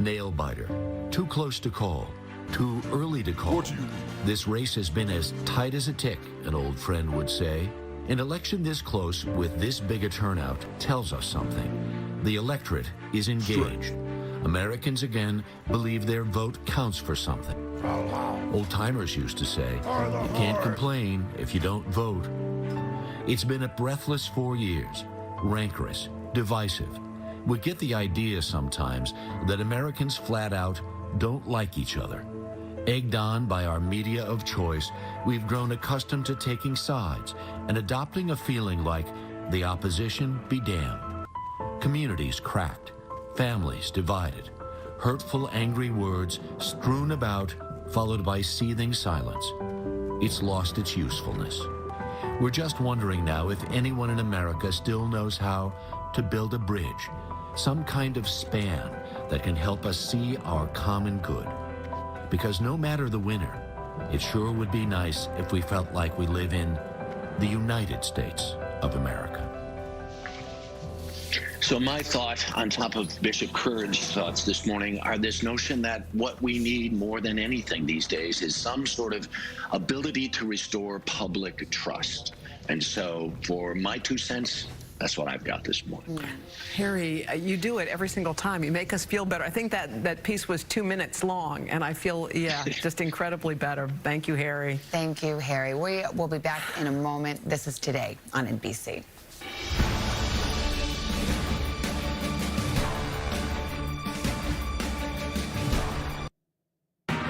Nail biter. Too close to call. Too early to call. This race has been as tight as a tick, an old friend would say. An election this close with this big a turnout tells us something. The electorate is engaged. Americans again believe their vote counts for something. Old-timers used to say, you can't complain if you don't vote. It's been a breathless 4 years, rancorous, divisive. We get the idea sometimes that Americans flat out don't like each other. Egged on by our media of choice, we've grown accustomed to taking sides and adopting a feeling like the opposition be damned. Communities cracked, families divided, hurtful, angry words strewn about, followed by seething silence. It's lost its usefulness. We're just wondering now if anyone in America still knows how to build a bridge, some kind of span that can help us see our common good. Because no matter the winner, it sure would be nice if we felt like we live in the United States of America. So my thought, on top of Bishop Curry's thoughts this morning, are this notion that what we need more than anything these days is some sort of ability to restore public trust. And so for my 2 cents, that's what I've got this morning. Harry, you do it every single time. You make us feel better. I think that piece was 2 minutes long, and I feel, just incredibly better. Thank you, Harry. Thank you, Harry. We will be back in a moment. This is Today on NBC.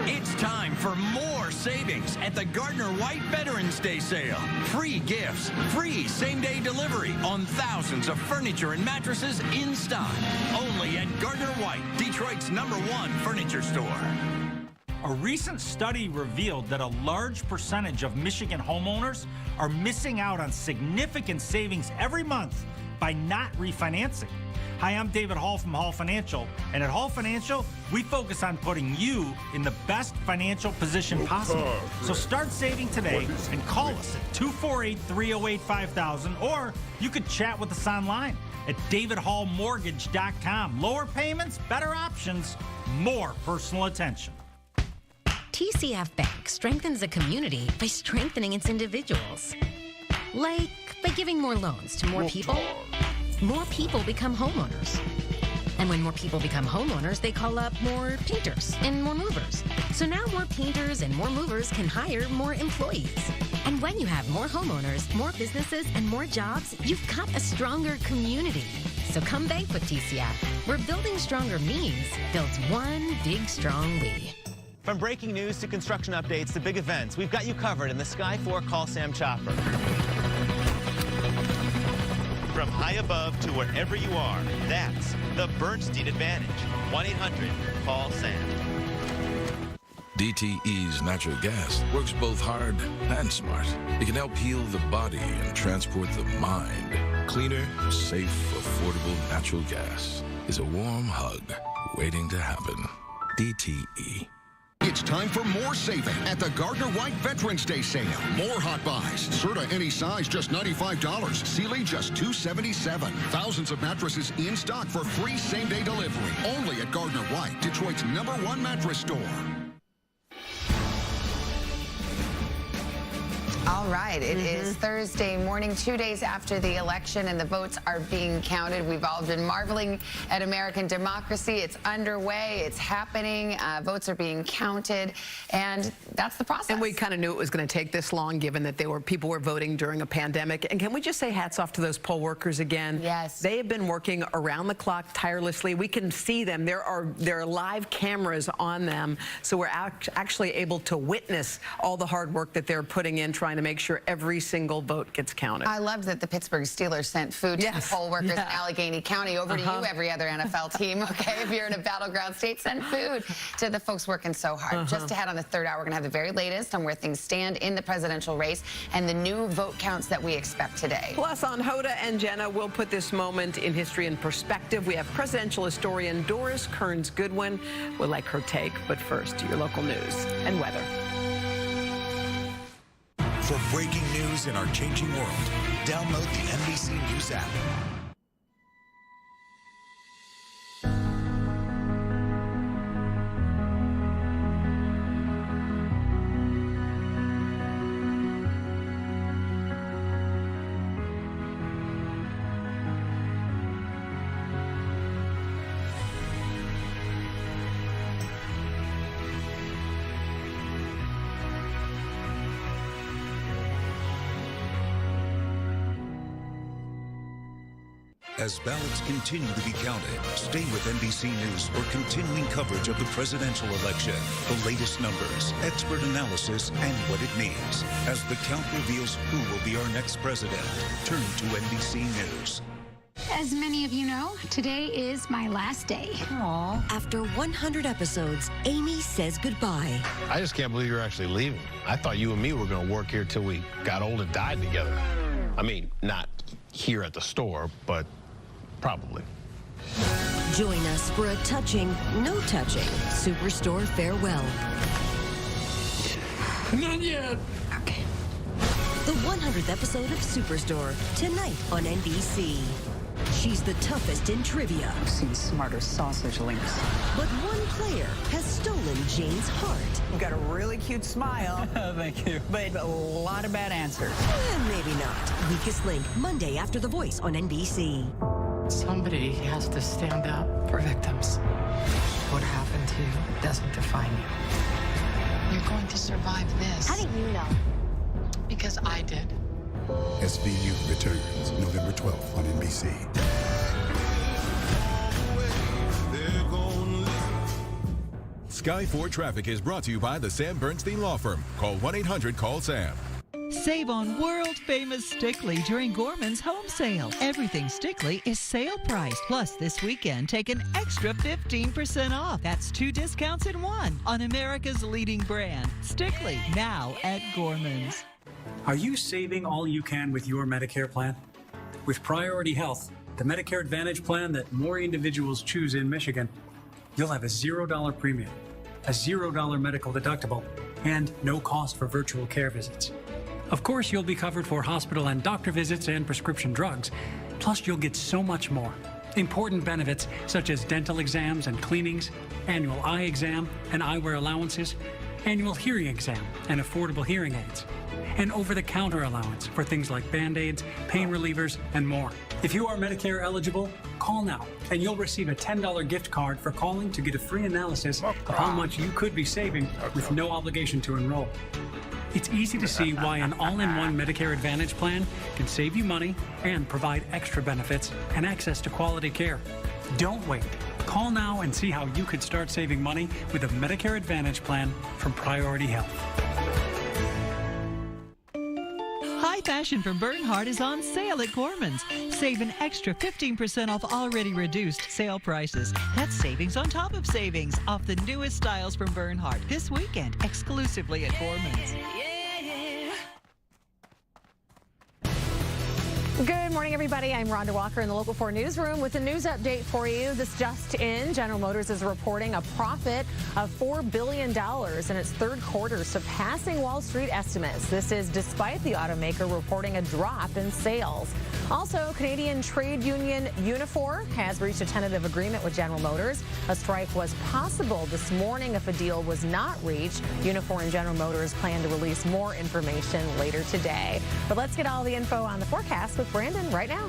It's time for more savings at the Gardner White Veterans Day sale. Free gifts, free same-day delivery on thousands of furniture and mattresses in stock. Only at Gardner White, Detroit's #1 furniture store. A recent study revealed that a large percentage of Michigan homeowners are missing out on significant savings every month by not refinancing. Hi, I'm David Hall from Hall Financial, and at Hall Financial, we focus on putting you in the best financial position possible. So start saving today and call us at 248-308-5000, or you could chat with us online at davidhallmortgage.com. Lower payments, better options, more personal attention. TCF Bank strengthens a community by strengthening its individuals. Like by giving more loans to more people. More people become homeowners. And when more people become homeowners, they call up more painters and more movers. So now more painters and more movers can hire more employees. And when you have more homeowners, more businesses, and more jobs, you've got a stronger community. So come bank with TCF, where building stronger means builds one big, strong we. From breaking news to construction updates to big events, we've got you covered in the Sky 4 Call Sam Chopper. From high above to wherever you are, that's the Bernstein Advantage. 1-800-CALL-SAM. DTE's natural gas works both hard and smart. It can help heal the body and transport the mind. Cleaner, safe, affordable natural gas is a warm hug waiting to happen. DTE. It's time for more saving at the Gardner White Veterans Day sale. More hot buys. Serta any size, just $95. Sealy, just $277. Thousands of mattresses in stock for free same-day delivery. Only at Gardner White, Detroit's #1 mattress store. All right, it is Thursday morning, 2 days after the election, and the votes are being counted. We've all been marveling at American democracy. It's underway, it's happening, votes are being counted, and that's the process. And we kind of knew it was going to take this long, given that people were voting during a pandemic. And can we just say hats off to those poll workers again? Yes. They have been working around the clock tirelessly. We can see them. There are live cameras on them, so we're actually able to witness all the hard work that they're putting in, trying to make sure every single vote gets counted. I love that the Pittsburgh Steelers sent food to the poll workers in Allegheny County. Over to you, every other NFL team, okay? If you're in a battleground state, send food to the folks working so hard. Just ahead on the third hour, we're going to have the very latest on where things stand in the presidential race and the new vote counts that we expect today. Plus, on Hoda and Jenna, we'll put this moment in history in perspective. We have presidential historian Doris Kearns Goodwin. We'll like her take, but first, your local news and weather. For breaking news in our changing world, download the NBC News app. As ballots continue to be counted, stay with NBC News for continuing coverage of the presidential election, the latest numbers, expert analysis, and what it means. As the count reveals who will be our next president, turn to NBC News. As many of you know, today is my last day. Aww. After 100 episodes, Amy says goodbye. I just can't believe you're actually leaving. I thought you and me were going to work here till we got old and died together. I mean, not here at the store, but probably. Join us for a touching, no-touching Superstore farewell. Not yet. Okay. The 100th episode of Superstore, tonight on NBC. She's the toughest in trivia. I've seen smarter sausage links. But one player has stolen Jane's heart. You've got a really cute smile. Thank you. But a lot of bad answers. Maybe not. Weakest Link, Monday after The Voice on NBC. Somebody has to stand up for victims. What happened to you doesn't define you. You're going to survive this. How did you know? Because I did. SVU returns November 12th on NBC. Sky 4 Traffic is brought to you by the Sam Bernstein Law Firm. Call 1-800-CALL-SAM. Save on world-famous Stickley during Gorman's home sale. Everything Stickley is sale price. Plus, this weekend, take an extra 15% off. That's 2 discounts in 1 on America's leading brand, Stickley, now at Gorman's. Are you saving all you can with your Medicare plan? With Priority Health, the Medicare Advantage plan that more individuals choose in Michigan, you'll have a $0 premium, a $0 medical deductible, and no cost for virtual care visits. Of course, you'll be covered for hospital and doctor visits and prescription drugs. Plus, you'll get so much more. Important benefits such as dental exams and cleanings, annual eye exam and eyewear allowances, annual hearing exam and affordable hearing aids, and over-the-counter allowance for things like Band-Aids, pain relievers, and more. If you are Medicare eligible, call now, and you'll receive a $10 gift card for calling to get a free analysis of how much you could be saving with no obligation to enroll. It's easy to see why an all-in-one Medicare Advantage plan can save you money and provide extra benefits and access to quality care. Don't wait. Call now and see how you could start saving money with a Medicare Advantage plan from Priority Health. High fashion from Bernhardt is on sale at Gorman's. Save an extra 15% off already reduced sale prices. That's savings on top of savings off the newest styles from Bernhardt this weekend exclusively at Gorman's. Good morning, everybody. I'm Rhonda Walker in the Local 4 newsroom with a news update for you. This just in, General Motors is reporting a profit of $4 billion in its third quarter, surpassing Wall Street estimates. This is despite the automaker reporting a drop in sales. Also, Canadian trade union Unifor has reached a tentative agreement with General Motors. A strike was possible this morning if a deal was not reached. Unifor and General Motors plan to release more information later today. But let's get all the info on the forecast with Brandon right now.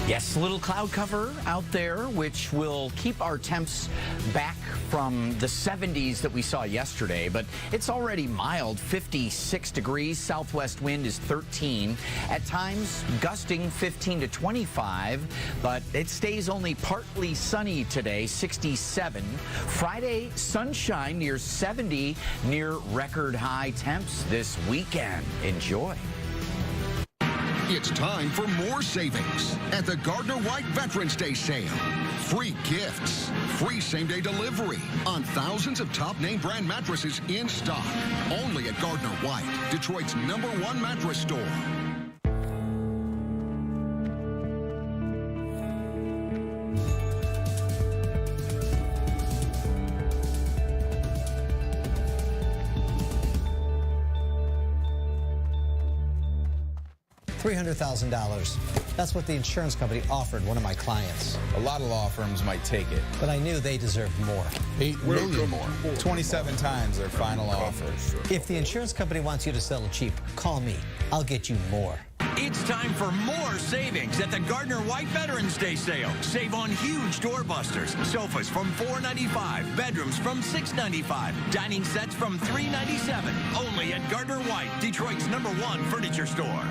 Yes, a little cloud cover out there, which will keep our temps back from the 70s that we saw yesterday, but it's already mild, 56 degrees. Southwest wind is 13. At times, gusting 15 to 25, but it stays only partly sunny today, 67. Friday, sunshine near 70, near record high temps this weekend. Enjoy. It's time for more savings at the Gardner White Veterans Day sale. Free gifts, free same-day delivery on thousands of top name brand mattresses in stock. Only at Gardner White, Detroit's #1 mattress store. $300,000. That's what the insurance company offered one of my clients. A lot of law firms might take it. But I knew they deserved more. $8 million more. 27 times their final offer. If the insurance company wants you to settle cheap, call me. I'll get you more. It's time for more savings at the Gardner White Veterans Day sale. Save on huge doorbusters. Sofas from $495. Bedrooms from $695. Dining sets from $397. Only at Gardner White, Detroit's #1 furniture store.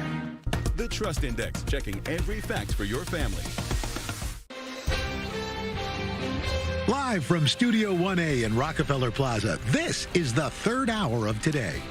The Trust Index, checking every fact for your family. Live from Studio 1A in Rockefeller Plaza, this is the third hour of Today.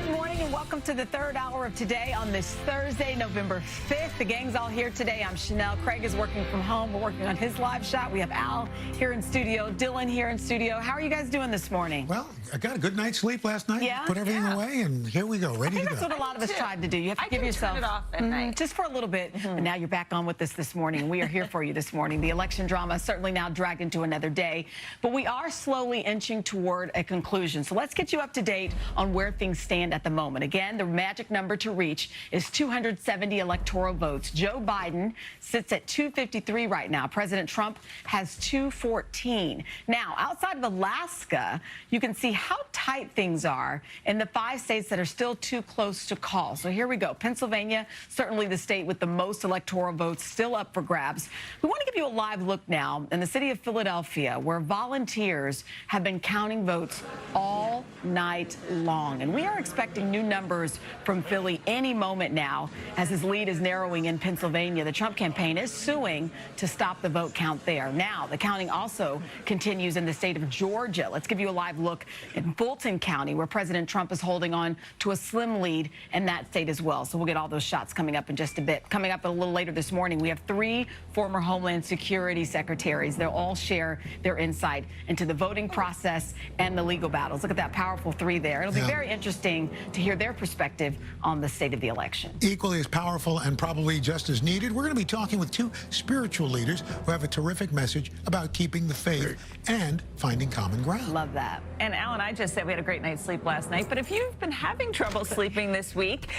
Good morning and welcome to the third hour of Today on this Thursday, November 5th. The gang's all here today. I'm Chanel. Craig is working from home. We're working on his live shot. We have Al here in studio, Dylan here in studio. How are you guys doing this morning? Well, I got a good night's sleep last night. Yeah? Put everything away, and here we go, ready to go. That's what a lot of us tried to do. You have to give yourself turn it off at night. Just for a little bit. And now you're back on with us this morning. We are here for you this morning. The election drama is certainly now dragged into another day, but we are slowly inching toward a conclusion. So let's get you up to date on where things stand at the moment. Again, the magic number to reach is 270 electoral votes. Joe Biden sits at 253 right now. President Trump has 214. Now, outside of Alaska, you can see how tight things are in the 5 states that are still too close to call. So here we go. Pennsylvania, certainly the state with the most electoral votes, still up for grabs. We want to give you a live look now in the city of Philadelphia, where volunteers have been counting votes all night long. And we are expecting new numbers from Philly any moment now as his lead is narrowing in Pennsylvania. The Trump campaign is suing to stop the vote count there. Now, the counting also continues in the state of Georgia. Let's give you a live look in Fulton County, where President Trump is holding on to a slim lead in that state as well. So we'll get all those shots coming up in just a bit. Coming up a little later this morning, we have 3 former Homeland Security secretaries. They'll all share their insight into the voting process and the legal battles. Look at that powerful 3 there. It'll be very interesting to hear hear their perspective on the state of the election. Equally as powerful and probably just as needed, we're going to be talking with two spiritual leaders who have a terrific message about keeping the faith and finding common ground. Love that. And Alan, I just said we had a great night's sleep last night, but if you've been having trouble sleeping this week,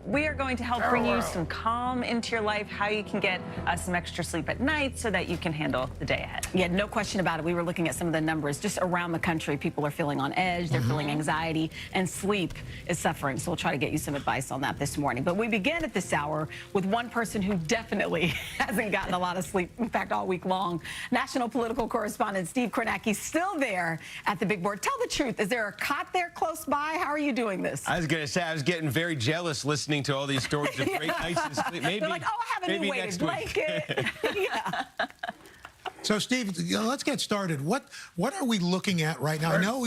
we are going to help bring you some calm into your life, how you can get some extra sleep at night so that you can handle the day ahead. Yeah, no question about it. We were looking at some of the numbers just around the country. People are feeling on edge, they're feeling anxiety, and sleep is suffering. So we'll try to get you some advice on that this morning. But we begin at this hour with one person who definitely hasn't gotten a lot of sleep, in fact, all week long. National political correspondent Steve Kornacki still there at the big board. Tell the truth. Is there a cot there close by? How are you doing this? I was going to say, I was getting very jealous listening to all these stories of great nights and sleep. Maybe, they're like, oh, I have a new weighted blanket. Yeah. So, Steve, let's get started. What are we looking at right now? I know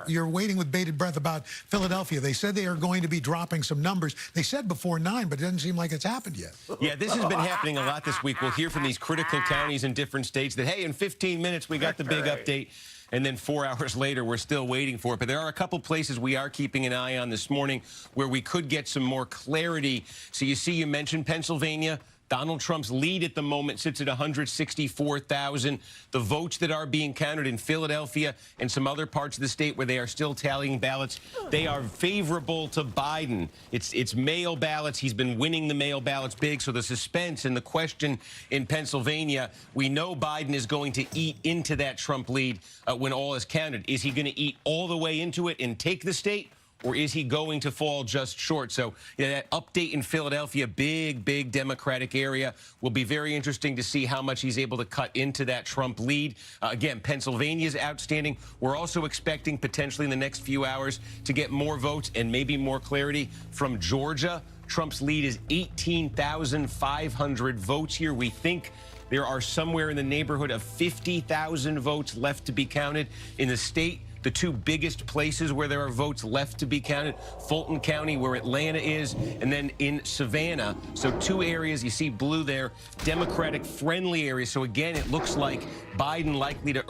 you're waiting with bated breath about Philadelphia. They said they are going to be dropping some numbers. They said before 9, but it doesn't seem like it's happened yet. Yeah, this has been happening a lot this week. We'll hear from these critical counties in different states that, hey, in 15 minutes we got the big update. And then 4 hours later, we're still waiting for it. But there are a couple places we are keeping an eye on this morning where we could get some more clarity. So you mentioned Pennsylvania. Donald Trump's lead at the moment sits at 164,000. The votes that are being counted in Philadelphia and some other parts of the state where they are still tallying ballots, they are favorable to Biden. It's mail ballots. He's been winning the mail ballots big. So the suspense and the question in Pennsylvania, we know Biden is going to eat into that Trump lead when all is counted. Is he going to eat all the way into it and take the state? Or is he going to fall just short? So that update in Philadelphia, big Democratic area, will be very interesting to see how much he's able to cut into that Trump lead. Again, Pennsylvania's outstanding. We're also expecting potentially in the next few hours to get more votes and maybe more clarity from Georgia. Trump's lead is 18,500 votes here. We think there are somewhere in the neighborhood of 50,000 votes left to be counted in the state. The two biggest places where there are votes left to be counted, Fulton County, where Atlanta is, and then in Savannah. So two areas, you see blue there, Democratic-friendly areas. So again, it looks like Biden likely to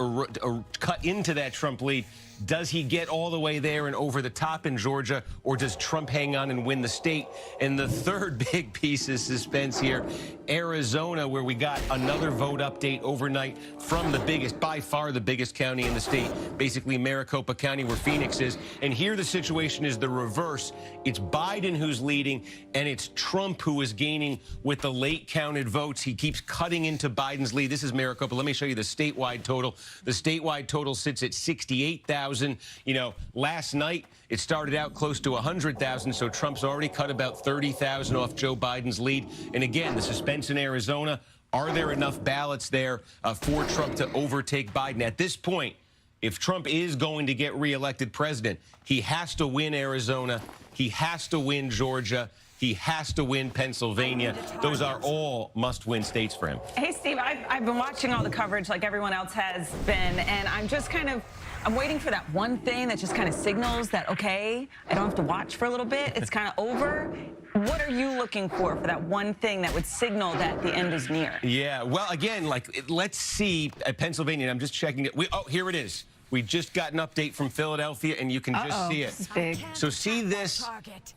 cut into that Trump lead. Does he get all the way there and over the top in Georgia, or does Trump hang on and win the state? And the third big piece of suspense here, Arizona, where we got another vote update overnight from the biggest, by far the biggest county in the state, basically Maricopa County, where Phoenix is. And here the situation is the reverse. It's Biden who's leading, and it's Trump who is gaining with the late counted votes. He keeps cutting into Biden's lead. This is Maricopa. Let me show you the statewide total. The statewide total sits at 68,000. You know, last night it started out close to 100,000, so Trump's already cut about 30,000 off Joe Biden's lead. And again, the suspense in Arizona, are there enough ballots there for Trump to overtake Biden? At this point, if Trump is going to get reelected president, he has to win Arizona, he has to win Georgia, he has to win Pennsylvania. Those are all must-win states for him. Hey, Steve, I've been watching all the coverage like everyone else has been, and I'm just I'm waiting for that one thing that just kind of signals that, okay, I don't have to watch for a little bit. It's kind of over. What are you looking for that one thing that would signal that the end is near? Yeah, well, again, let's see at Pennsylvania. I'm just checking it. Oh, here it is. We just got an update from Philadelphia, and you can just see it. This is big. So see this?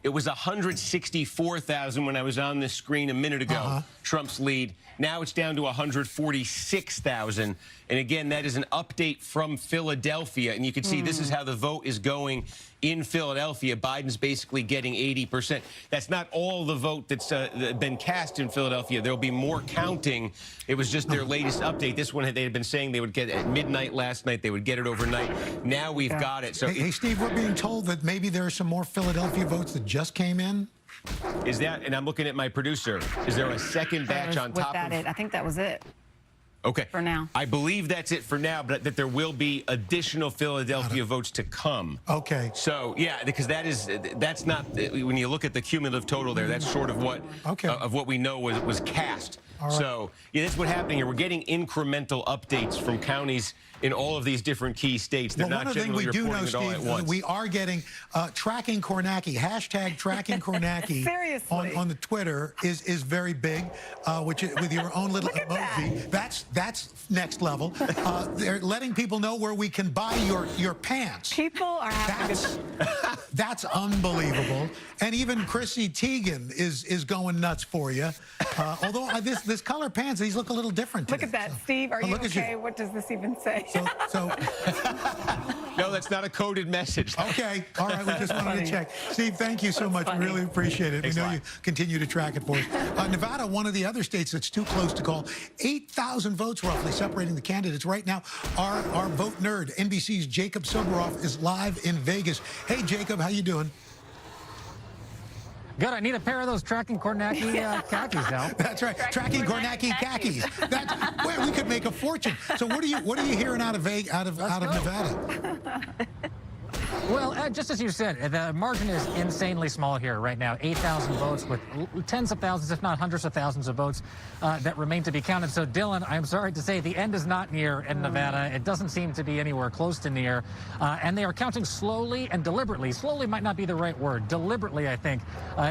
It was 164,000 when I was on this screen a minute ago, Trump's lead. Now it's down to 146,000. And again, that is an update from Philadelphia. And you can see this is how the vote is going in Philadelphia. Biden's basically getting 80%. That's not all the vote that's been cast in Philadelphia. There'll be more counting. It was just their latest update. This one, they had been saying they would get it at midnight last night. They would get it overnight. Now we've got it. So hey, Steve, we're being told that maybe there are some more Philadelphia votes that just came in. Is that, and I'm looking at my producer, is there a second batch on top of it? I think that was it. Okay. For now. I believe that's it for now, but that there will be additional Philadelphia votes to come. Okay. So, yeah, because that's not, when you look at the cumulative total there, that's sort of what of what we know was cast. All right. So yeah, that's what's happening here. We're getting incremental updates from counties in all of these different key states. They're Well, not one of the things generally we do reporting know, it all at Steve, once. we are getting tracking Kornacki, hashtag tracking Kornacki Seriously. on the Twitter is very big, which is, with your own little emoji. That's next level. They're letting people know where we can buy your pants. People are having That's unbelievable. And even Chrissy Teigen is going nuts for you. Although this color pants, these look a little different. Look at that, Steve. Are you look at okay? What does this even say? So no, that's not a coded message. Okay, all right, we just wanted to check. Steve, thank you so much. We really appreciate it. Thanks we a know lot. you continue to track it for us. Nevada, one of the other states that's too close to call. 8,000 votes roughly separating the candidates. Right now, our vote nerd, NBC's Jacob Soboroff, is live in Vegas. Hey, Jacob, how you doing? Good. I need a pair of those tracking Kornacki khakis now. That's right, tracking Kornacki khakis. That's where we could make a fortune. So what are you hearing out of Nevada? Well, just as you said, the margin is insanely small here right now. 8,000 votes with tens of thousands, if not hundreds of thousands of votes that remain to be counted. So, Dylan, I'm sorry to say the end is not near in Nevada. It doesn't seem to be anywhere close to near. And they are counting slowly and deliberately. Slowly might not be the right word. Deliberately, I think,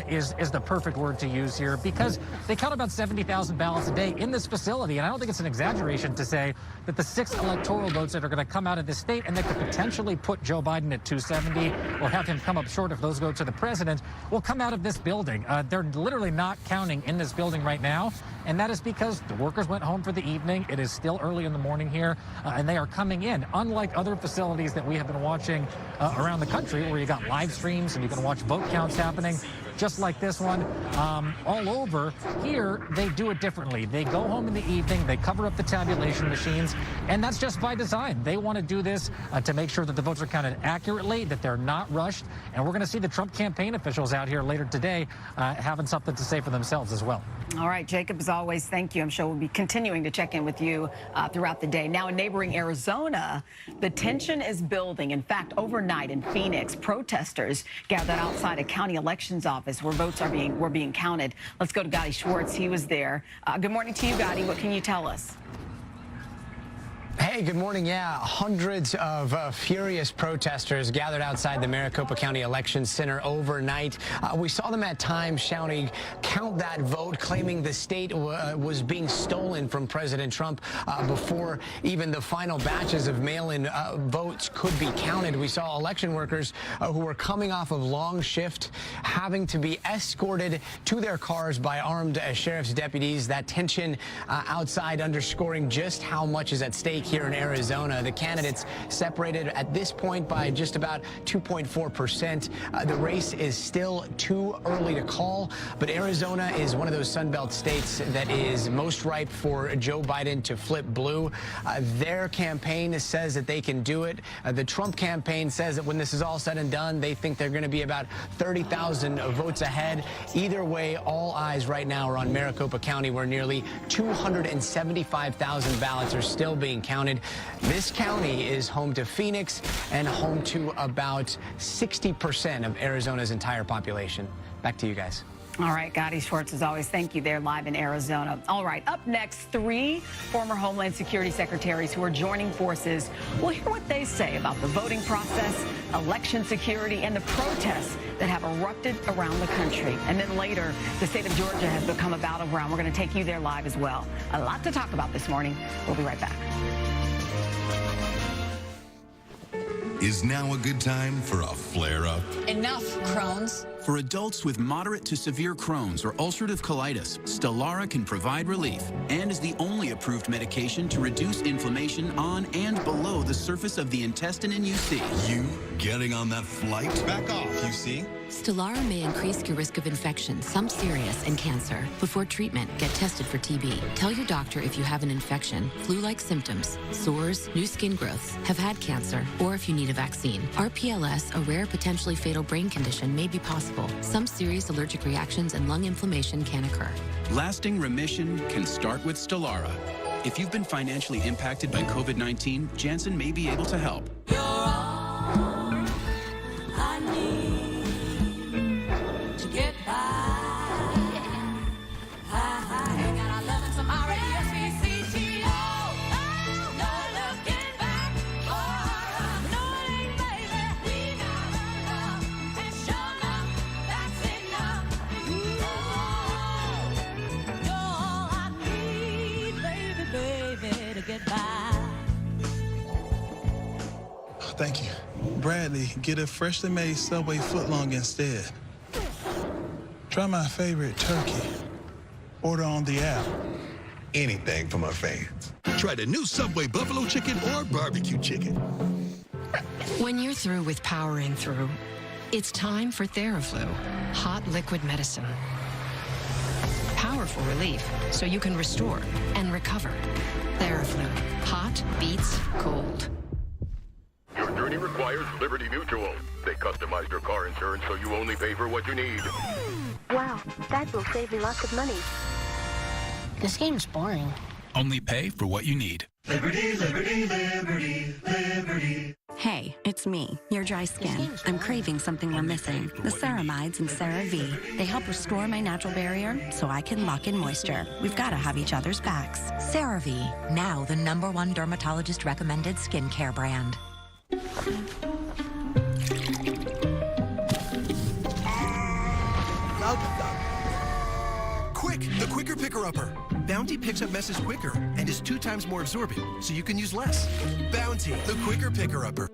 is the perfect word to use here, because they count about 70,000 ballots a day in this facility. And I don't think it's an exaggeration to say that the 6 electoral votes that are going to come out of this state and that could potentially put Joe Biden at 270 or have him come up short if those go to the president will come out of this building. They're literally not counting in this building right now, and that is because the workers went home for the evening. It is still early in the morning here, and they are coming in. Unlike other facilities that we have been watching around the country where you got live streams and you can watch vote counts happening, just like this one, all over. Here, they do it differently. They go home in the evening, they cover up the tabulation machines, and that's just by design. They want to do this to make sure that the votes are counted accurately, that they're not rushed, and we're going to see the Trump campaign officials out here later today having something to say for themselves as well. All right, Jacob, as always, thank you. I'm sure we'll be continuing to check in with you throughout the day. Now, in neighboring Arizona, the tension is building. In fact, overnight in Phoenix, protesters gathered outside a county elections office where votes were being counted. Let's go to Gotti Schwartz. He was there. Good morning to you, Gotti. What can you tell us? Hey, good morning. Yeah, hundreds of furious protesters gathered outside the Maricopa County Election Center overnight. We saw them at times shouting, "Count that vote," claiming the state was being stolen from President Trump before even the final batches of mail-in votes could be counted. We saw election workers who were coming off of long shift having to be escorted to their cars by armed sheriff's deputies. That tension outside underscoring just how much is at stake here in Arizona. The candidates separated at this point by just about 2.4%. The race is still too early to call, but Arizona is one of those Sunbelt states that is most ripe for Joe Biden to flip blue. Their campaign says that they can do it. The Trump campaign says that when this is all said and done, they think they're going to be about 30,000 votes ahead. Either way, all eyes right now are on Maricopa County, where nearly 275,000 ballots are still being counted. This county is home to Phoenix and home to about 60% of Arizona's entire population. Back to you guys. All right, Gotti Schwartz, as always, thank you there live in Arizona. All right, up next, 3 former Homeland Security secretaries who are joining forces. We'll hear what they say about the voting process, election security, and the protests that have erupted around the country. And then later, the state of Georgia has become a battleground. We're going to take you there live as well. A lot to talk about this morning. We'll be right back. Is now a good time for a flare-up? Enough, Crohn's. For adults with moderate to severe Crohn's or ulcerative colitis, Stelara can provide relief and is the only approved medication to reduce inflammation on and below the surface of the intestine in UC. You getting on that flight? Back off, UC. Stelara may increase your risk of infection, some serious, and cancer. Before treatment, get tested for TB. Tell your doctor if you have an infection, flu-like symptoms, sores, new skin growths, have had cancer, or if you need a vaccine. RPLS, a rare potentially fatal brain condition, may be possible. Some serious allergic reactions and lung inflammation can occur. Lasting remission can start with Stelara. If you've been financially impacted by COVID-19, Janssen may be able to help. thank you. Bradley, get a freshly made Subway footlong instead. Try my favorite turkey. Order on the app. Anything from our fans. Try the new Subway buffalo chicken or barbecue chicken. When you're through with powering through, it's time for Theraflu, hot liquid medicine. Powerful relief so you can restore and recover. Theraflu, hot beats cold. Your journey requires Liberty Mutual. They customized your car insurance so you only pay for what you need. Wow, that will save you lots of money. This game's boring. Only pay for what you need. Liberty, liberty, liberty, liberty. Hey, it's me, your dry skin. I'm craving something we're missing. The ceramides in CeraVe. They help restore my natural barrier so I can lock in moisture. We've got to have each other's backs. CeraVe, now the #1 dermatologist recommended skincare brand. Quick, the quicker picker-upper. Bounty picks up messes quicker and is 2 times more absorbent, so you can use less. Bounty, the quicker picker-upper.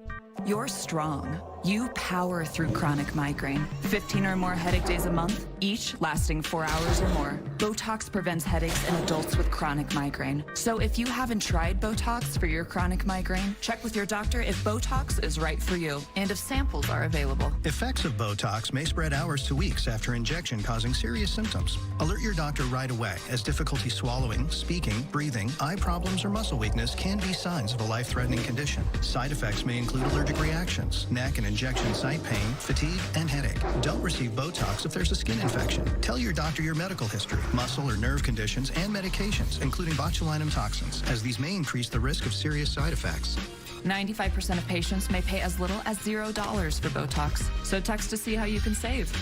You're strong. You power through chronic migraine. 15 or more headache days a month, each lasting 4 hours or more. Botox prevents headaches in adults with chronic migraine. So if you haven't tried Botox for your chronic migraine, check with your doctor if Botox is right for you and if samples are available. Effects of Botox may spread hours to weeks after injection, causing serious symptoms. Alert your doctor right away, as difficulty swallowing, speaking, breathing, eye problems, or muscle weakness can be signs of a life-threatening condition. Side effects may include allergic reactions, neck and injection site pain, fatigue, and headache. Don't receive Botox if there's a skin infection. Tell your doctor your medical history, muscle or nerve conditions, and medications, including botulinum toxins, as these may increase the risk of serious side effects. 95% of patients may pay as little as $0 for Botox, so text to see how you can save.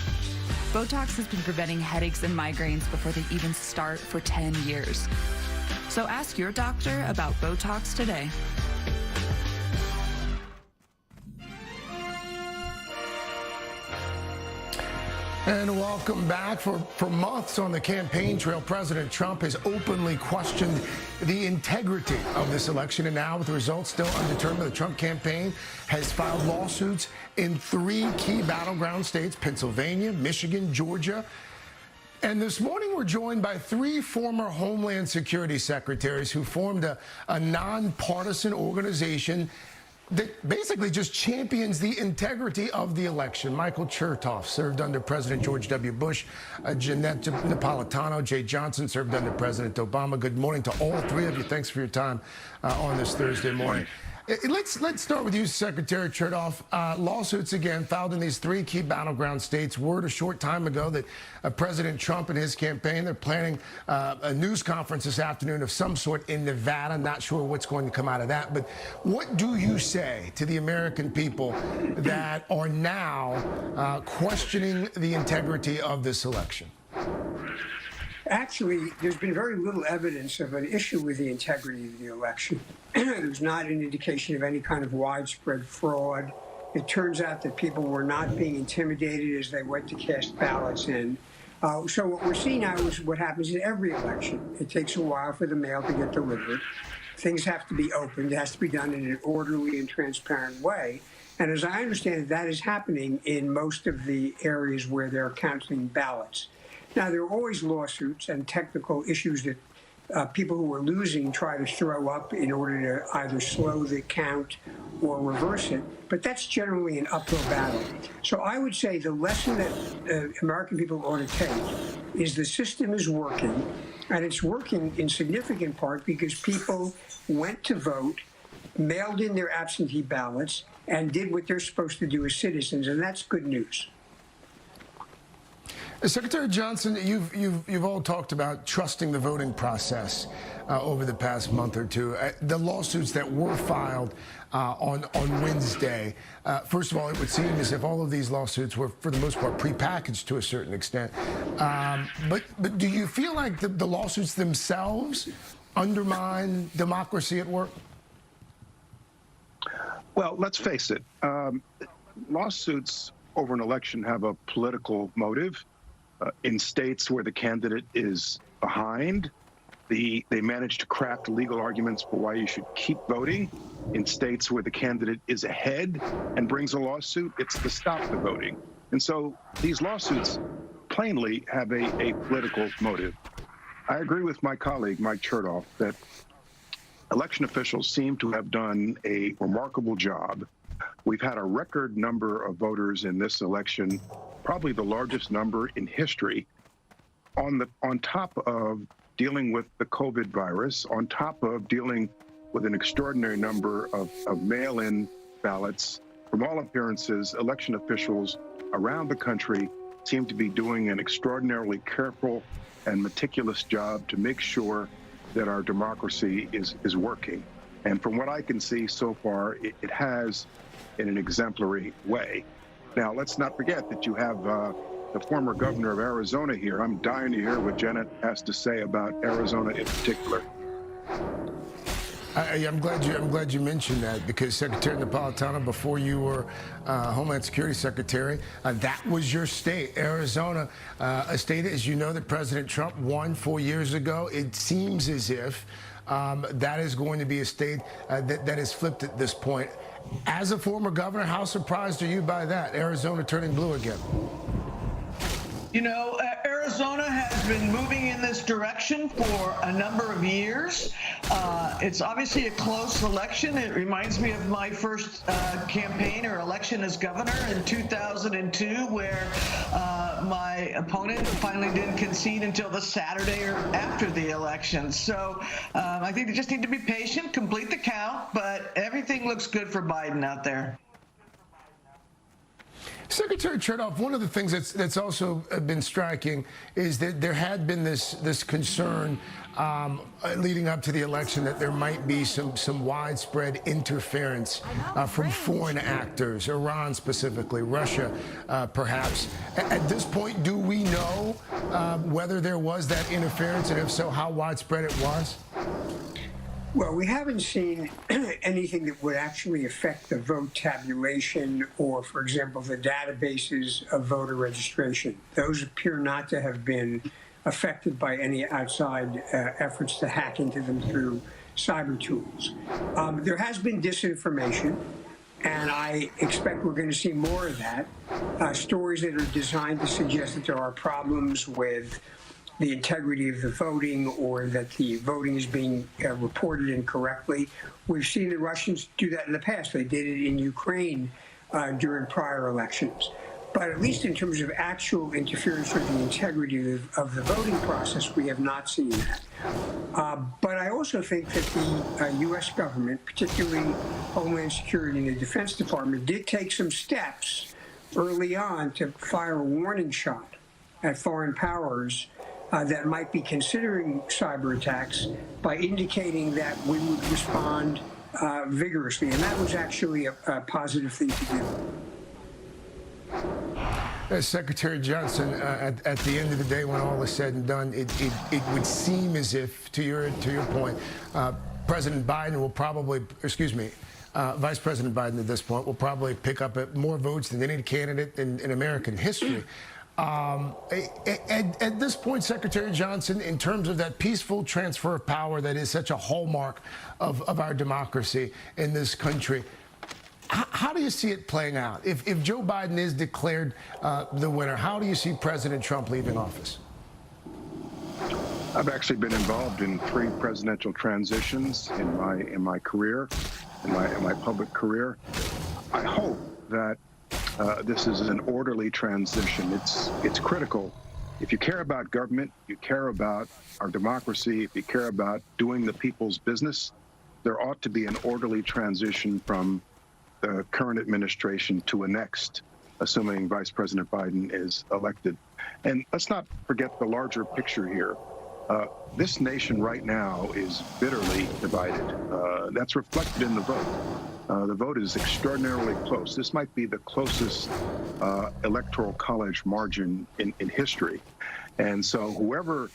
Botox has been preventing headaches and migraines before they even start for 10 years. So ask your doctor about Botox today. And welcome back. For months on the campaign trail, President Trump has openly questioned the integrity of this election. And now, with the results still undetermined, the Trump campaign has filed lawsuits in 3 key battleground states: Pennsylvania, Michigan, Georgia. And this morning, we're joined by 3 former Homeland Security secretaries who formed a nonpartisan organization that basically just champions the integrity of the election. Michael Chertoff served under President George W. Bush. Jeanette Napolitano, Jay Johnson served under President Obama. Good morning to all 3 of you. Thanks for your time on this Thursday morning. Let's start with you, Secretary Chertoff. Lawsuits again filed in these 3 key battleground states. Word a short time ago that President Trump and his campaign, they're planning a news conference this afternoon of some sort in Nevada. Not sure what's going to come out of that. But what do you say to the American people that are now questioning the integrity of this election? Actually, there's been very little evidence of an issue with the integrity of the election. There's not an indication of any kind of widespread fraud. It turns out that people were not being intimidated as they went to cast ballots in. So what we're seeing now is what happens in every election. It takes a while for the mail to get delivered. Things have to be opened. It has to be done in an orderly and transparent way. And as I understand it, that is happening in most of the areas where they're counting ballots. Now, there are always lawsuits and technical issues that people who are losing try to throw up in order to either slow the count or reverse it, but that's generally an uphill battle. So I would say the lesson that American people ought to take is the system is working, and it's working in significant part because people went to vote, mailed in their absentee ballots, and did what they're supposed to do as citizens, and that's good news. Secretary Johnson, you've all talked about trusting the voting process over the past month or 2. The lawsuits that were filed on Wednesday, first of all, it would seem as if all of these lawsuits were, for the most part, prepackaged to a certain extent. But do you feel like the lawsuits themselves undermine democracy at work? Well, let's face it. Lawsuits over an election have a political motive. In states where the candidate is behind, They managed to craft legal arguments for why you should keep voting in states where the candidate is ahead and brings a lawsuit. It's to stop the voting. And so these lawsuits plainly have a political motive. I agree with my colleague, Mike Chertoff, that election officials seem to have done a remarkable job. We've had a record number of voters in this election, probably the largest number in history, on top of dealing with the COVID virus, on top of dealing with an extraordinary number of mail-in ballots. From all appearances, election officials around the country seem to be doing an extraordinarily careful and meticulous job to make sure that our democracy is working. And from what I can see so far, it has in an exemplary way. Now, let's not forget that you have the former governor of Arizona here. I'm dying to hear what Janet has to say about Arizona in particular. I'm glad you mentioned that, because Secretary Napolitano, before you were Homeland Security Secretary, that was your state, Arizona, a state, as you know, that President Trump won 4 years ago. It seems as if that is going to be a state that is flipped at this point. As a former governor, how surprised are you by that, Arizona turning blue again? You know, Arizona has been moving in this direction for a number of years. It's obviously a close election. It reminds me of my first campaign or election as governor in 2002, where my opponent finally didn't concede until the Saturday or after the election. So I think they just need to be patient, complete the count, but everything looks good for Biden out there. Secretary Chertoff, one of the things that's also been striking is that there had been this concern leading up to the election that there might be some widespread interference from foreign actors, Iran specifically, Russia perhaps. At this point, do we know whether there was that interference, and if so, how widespread it was? Well, we haven't seen anything that would actually affect the vote tabulation or, for example, the databases of voter registration. Those appear not to have been affected by any outside efforts to hack into them through cyber tools. There has been disinformation, and I expect we're going to see more of that. Stories that are designed to suggest that there are problems with the integrity of the voting, or that the voting is being reported incorrectly. We've seen the Russians do that in the past. They did it in Ukraine during prior elections. But at least in terms of actual interference with the integrity of the voting process, we have not seen that. But I also think that the U.S. government, particularly Homeland Security and the Defense Department, did take some steps early on to fire a warning shot at foreign powers that might be considering cyber attacks by indicating that we would respond vigorously. And that was actually a positive thing to do. Secretary Johnson, at the end of the day, when all is said and done, it would seem as if, to your point, President Biden will probably, Vice President Biden at this point will probably pick up more votes than any candidate in American history. At this point, Secretary Johnson, in terms of that peaceful transfer of power that is such a hallmark of our democracy in this country, how do you see it playing out? If Joe Biden is declared the winner, how do you see President Trump leaving office? I've actually been involved in 3 presidential transitions in my career, in my public career. I hope that this is an orderly transition. It's critical. If you care about government, you care about our democracy, if you care about doing the people's business, there ought to be an orderly transition from the current administration to a next, assuming Vice President Biden is elected. And let's not forget the larger picture here. This nation right now is bitterly divided. That's reflected in the vote. The vote is extraordinarily close. This might be the closest electoral college margin in history. And so whoever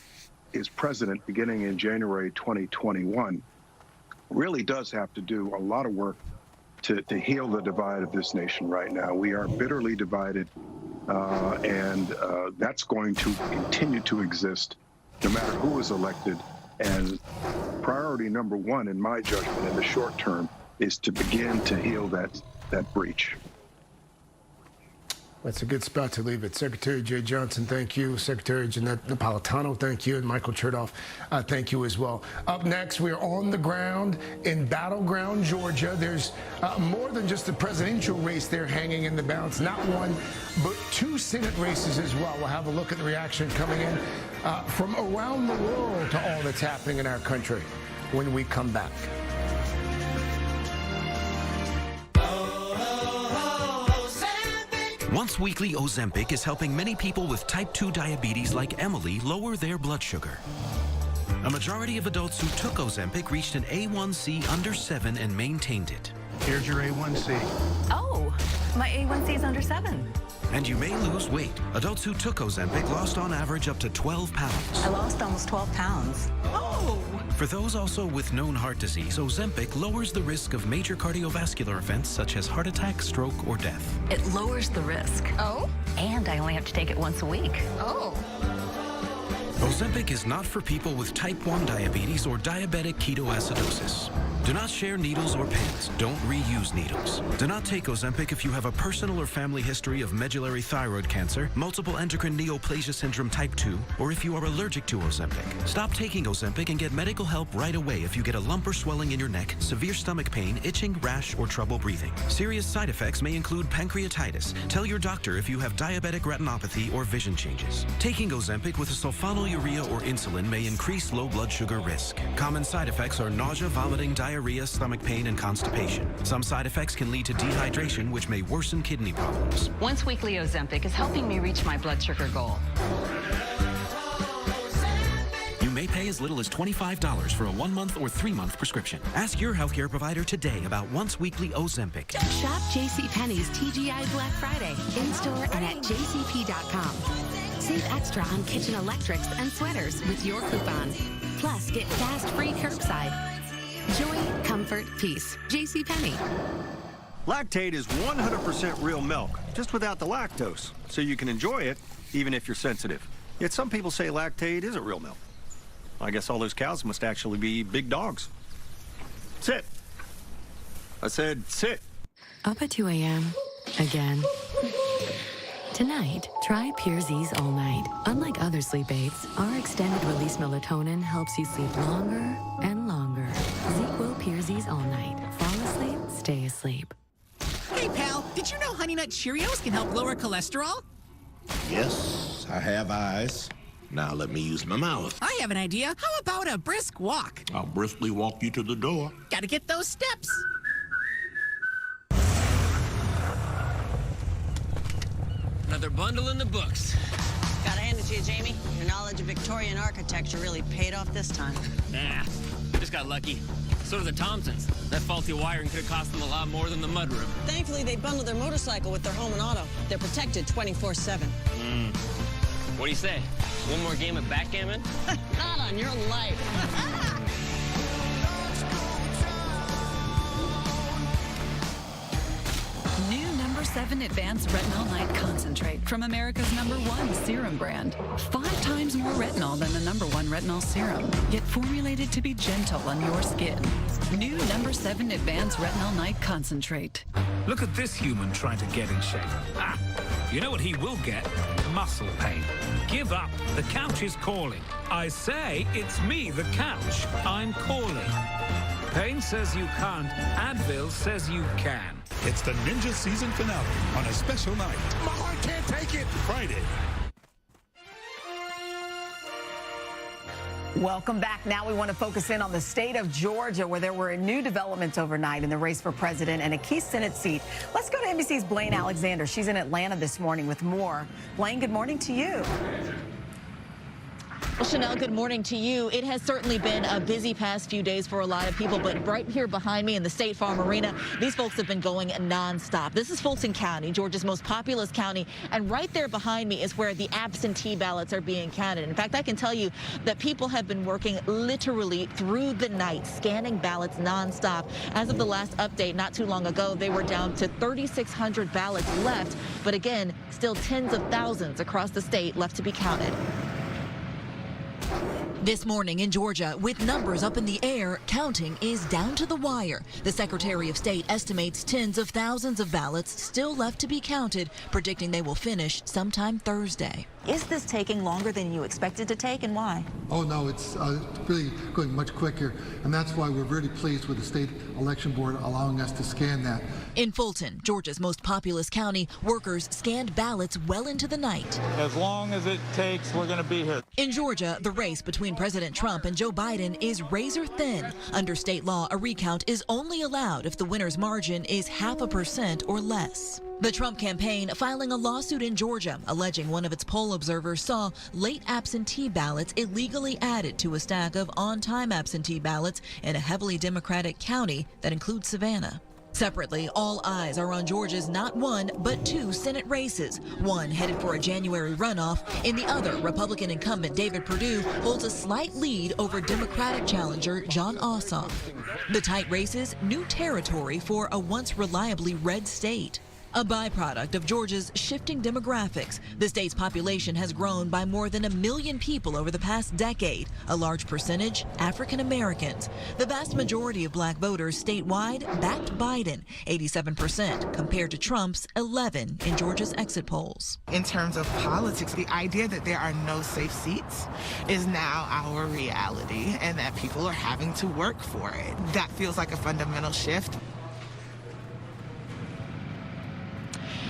is president beginning in January 2021 really does have to do a lot of work to heal the divide of this nation right now. We are bitterly divided, and that's going to continue to exist no matter who is elected And priority number one, in my judgment, in the short term, is to begin to heal that breach. That's a good spot to leave it. Secretary Jay Johnson, thank you. Secretary Jeanette Napolitano, thank you. And Michael Chertoff, thank you as well. Up next, we're on the ground in battleground Georgia. There's more than just the presidential race there hanging in the balance. Not one, but two Senate races as well. We'll have a look at the reaction coming in from around the world to all that's happening in our country when we come back. Once weekly Ozempic is helping many people with type 2 diabetes like Emily lower their blood sugar. A majority of adults who took Ozempic reached an A1C under 7 and maintained it. Here's your A1C. Oh, my A1C is under 7. And you may lose weight. Adults who took Ozempic lost on average up to 12 pounds. I lost almost 12 pounds. Oh! For those also with known heart disease, Ozempic lowers the risk of major cardiovascular events such as heart attack, stroke, or death. It lowers the risk. Oh? And I only have to take it once a week. Oh. Ozempic is not for people with type 1 diabetes or diabetic ketoacidosis. Do not share needles or pens. Don't reuse needles. Do not take Ozempic if you have a personal or family history of medullary thyroid cancer, multiple endocrine neoplasia syndrome type 2, or if you are allergic to Ozempic. Stop taking Ozempic and get medical help right away if you get a lump or swelling in your neck, severe stomach pain, itching, rash, or trouble breathing. Serious side effects may include pancreatitis. Tell your doctor if you have diabetic retinopathy or vision changes. Taking Ozempic with a sulfonylurea or insulin may increase low blood sugar risk. Common side effects are nausea, vomiting, diarrhea, stomach pain, and constipation. Some side effects can lead to dehydration, which may worsen kidney problems. Once weekly Ozempic is helping me reach my blood sugar goal. You may pay as little as $25 for a 1-month or 3-month prescription. Ask your healthcare provider today about once weekly Ozempic. Shop JCPenney's TGI Black Friday in-store and at jcp.com. Save extra on kitchen electrics and sweaters with your coupon. Plus, get fast free curbside. Joy, comfort, peace. JCPenney. Lactate is 100% real milk, just without the lactose, so you can enjoy it even if you're sensitive. Yet some people say lactate isn't real milk. I guess all those cows must actually be big dogs. Sit. I said sit. Up at 2 a.m. again. Tonight, try Pure Z's All Night. Unlike other sleep aids, our extended release melatonin helps you sleep longer and longer. ZzzQuil Pure Z's All Night. Fall asleep, stay asleep. Hey, pal, did you know Honey Nut Cheerios can help lower cholesterol? Yes, I have eyes. Now let me use my mouth. I have an idea. How about a brisk walk? I'll briskly walk you to the door. Gotta get those steps. Another bundle in the books. Gotta hand it to you, Jamie. Your knowledge of Victorian architecture really paid off this time. Nah, just got lucky. So did the Thompsons. That faulty wiring could have cost them a lot more than the mudroom. Thankfully, they bundled their motorcycle with their home and auto. They're protected 24/7. What do you say? One more game of backgammon? Not on your life. New number 7 Advanced Retinol Night Concentrate from America's #1 serum brand. 5 times more retinol than the #1 retinol serum, yet formulated to be gentle on your skin. New number 7 Advanced Retinol Night Concentrate. Look at this human trying to get in shape. Ah, you know what he will get? Muscle pain. Give up. The couch is calling. I say, it's me, the couch. I'm calling. Pain says you can't. Advil says you can. It's the Ninja season finale on a special night. My heart can't take it. Friday. Welcome back. Now we want to focus in on the state of Georgia, where there were new developments overnight in the race for president and a key Senate seat. Let's go to NBC's Blaine Alexander. She's in Atlanta this morning with more. Blaine, good morning to you. Well, Chanel, good morning to you. It has certainly been a busy past few days for a lot of people, but right here behind me in the State Farm Arena, these folks have been going nonstop. This is Fulton County, Georgia's most populous county, and right there behind me is where the absentee ballots are being counted. In fact, I can tell you that people have been working literally through the night, scanning ballots nonstop. As of the last update not too long ago, they were down to 3,600 ballots left, but again, still tens of thousands across the state left to be counted. This morning in Georgia, with numbers up in the air, counting is down to the wire. The Secretary of State estimates tens of thousands of ballots still left to be counted, predicting they will finish sometime Thursday. Is this taking longer than you expected to take, and why? Oh, no, it's really going much quicker, and that's why we're really pleased with the State Election Board allowing us to scan that. In Fulton, Georgia's most populous county, workers scanned ballots well into the night. As long as it takes, we're going to be here. In Georgia, the race between President Trump and Joe Biden is razor thin. Under state law, a recount is only allowed if the winner's margin is 0.5% or less. The Trump campaign filing a lawsuit in Georgia alleging one of its poll observers saw late absentee ballots illegally added to a stack of on-time absentee ballots in a heavily Democratic county that includes Savannah. Separately, all eyes are on Georgia's not one, but two Senate races. One headed for a January runoff. In the other, Republican incumbent David Perdue holds a slight lead over Democratic challenger Jon Ossoff. The tight races, new territory for a once reliably red state. A byproduct of Georgia's shifting demographics, the state's population has grown by more than 1 million people over the past decade, a large percentage African Americans. The vast majority of black voters statewide backed Biden, 87%, compared to Trump's 11% in Georgia's exit polls. In terms of politics, the idea that there are no safe seats is now our reality, and that people are having to work for it. That feels like a fundamental shift.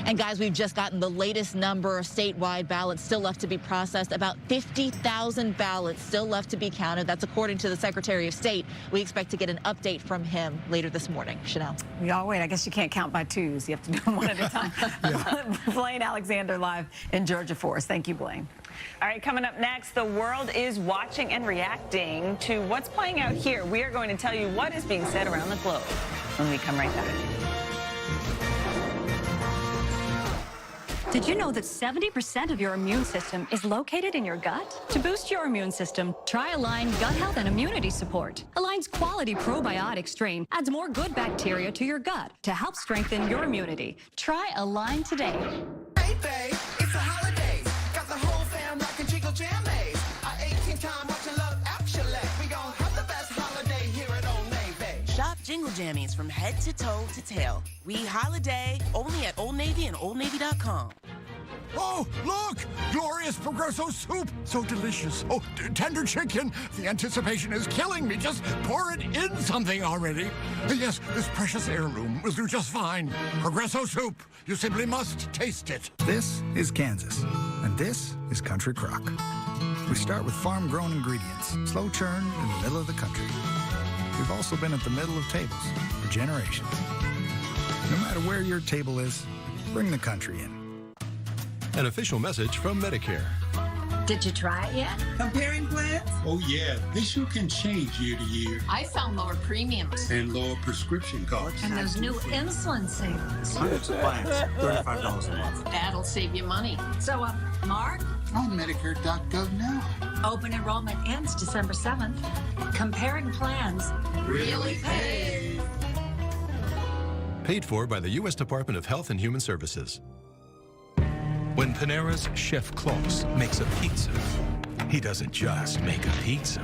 And guys, we've just gotten the latest number of statewide ballots still left to be processed. About 50,000 ballots still left to be counted. That's according to the Secretary of State. We expect to get an update from him later this morning. Chanel. We all wait. I guess you can't count by twos. You have to do them one at a time. Blaine Alexander live in Georgia for us. Thank you, Blaine. All right, coming up next, the world is watching and reacting to what's playing out here. We are going to tell you what is being said around the globe when we come right back. Did you know that 70% of your immune system is located in your gut? To boost your immune system, try Align Gut Health and Immunity Support. Align's quality probiotic strain adds more good bacteria to your gut to help strengthen your immunity. Try Align today. Hey, babe, it's the holidays. Got the whole fam rocking Jingle Jam Maze. Our 18th time watching Love Actually. We gon' have the best holiday here at Old Navy. Shop Jingle Jammies from head to toe to tail. We holiday only at Old Navy and OldNavy.com. Oh, look! Glorious Progresso soup! So delicious. Oh, tender chicken. The anticipation is killing me. Just pour it in something already. Yes, this precious heirloom will do just fine. Progresso soup. You simply must taste it. This is Kansas, and this is Country Crock. We start with farm-grown ingredients, slow churn in the middle of the country. We've also been at the middle of tables for generations. No matter where your table is, bring the country in. An official message from Medicare. Did you try it yet? Comparing plans? Oh, yeah. They sure can change year to year. I found lower premiums. And lower prescription costs. And those new insulin savings. Hundreds of plans, $35 a month. That'll save you money. So, Mark? On Medicare.gov now. Open enrollment ends December 7th. Comparing plans really pays. Paid for by the U.S. Department of Health and Human Services. When Panera's Chef Klaus makes a pizza, he doesn't just make a pizza.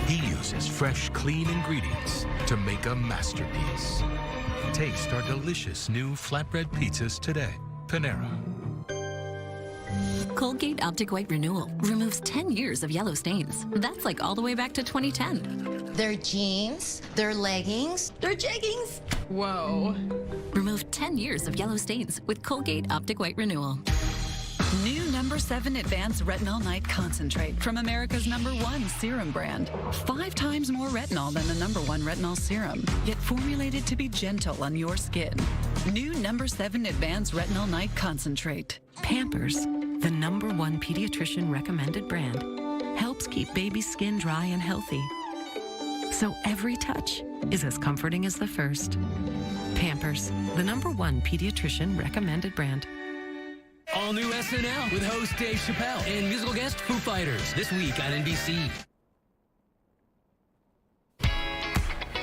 He uses fresh, clean ingredients to make a masterpiece. Taste our delicious new flatbread pizzas today. Panera. Colgate Optic White Renewal removes 10 years of yellow stains. That's like all the way back to 2010. Their jeans, their leggings, their jeggings. Whoa. Remove 10 years of yellow stains with Colgate Optic White Renewal. New number 7 Advanced Retinol Night Concentrate from America's #1 serum brand. 5 times more retinol than the #1 retinol serum, yet formulated to be gentle on your skin. New number 7 Advanced Retinol Night Concentrate. Pampers, the #1 pediatrician recommended brand, helps keep baby's skin dry and healthy. So every touch is as comforting as the first. Pampers, the #1 pediatrician recommended brand. All new SNL with host Dave Chappelle and musical guest Foo Fighters this week on NBC.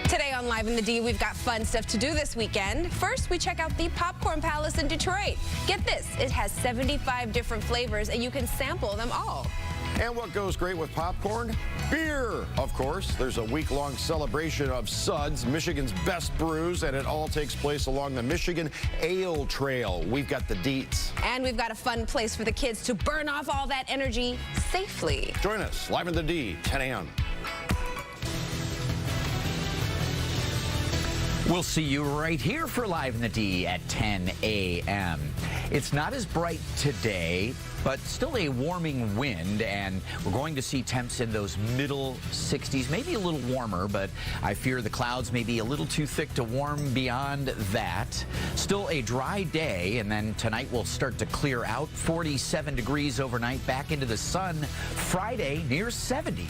Today on Live in the D, we've got fun stuff to do this weekend. First, we check out the Popcorn Palace in Detroit. Get this, it has 75 different flavors and you can sample them all. And what goes great with popcorn? Beer, of course. There's a week-long celebration of Suds, Michigan's best brews, and it all takes place along the Michigan Ale Trail. We've got the deets. And we've got a fun place for the kids to burn off all that energy safely. Join us live in the D, 10 a.m. We'll see you right here for Live in the D at 10 a.m. It's not as bright today, but still a warming wind, and we're going to see temps in those middle 60s, maybe a little warmer, but I fear the clouds may be a little too thick to warm beyond that. Still a dry day, and then tonight will start to clear out. 47 degrees overnight, back into the sun Friday, near 70.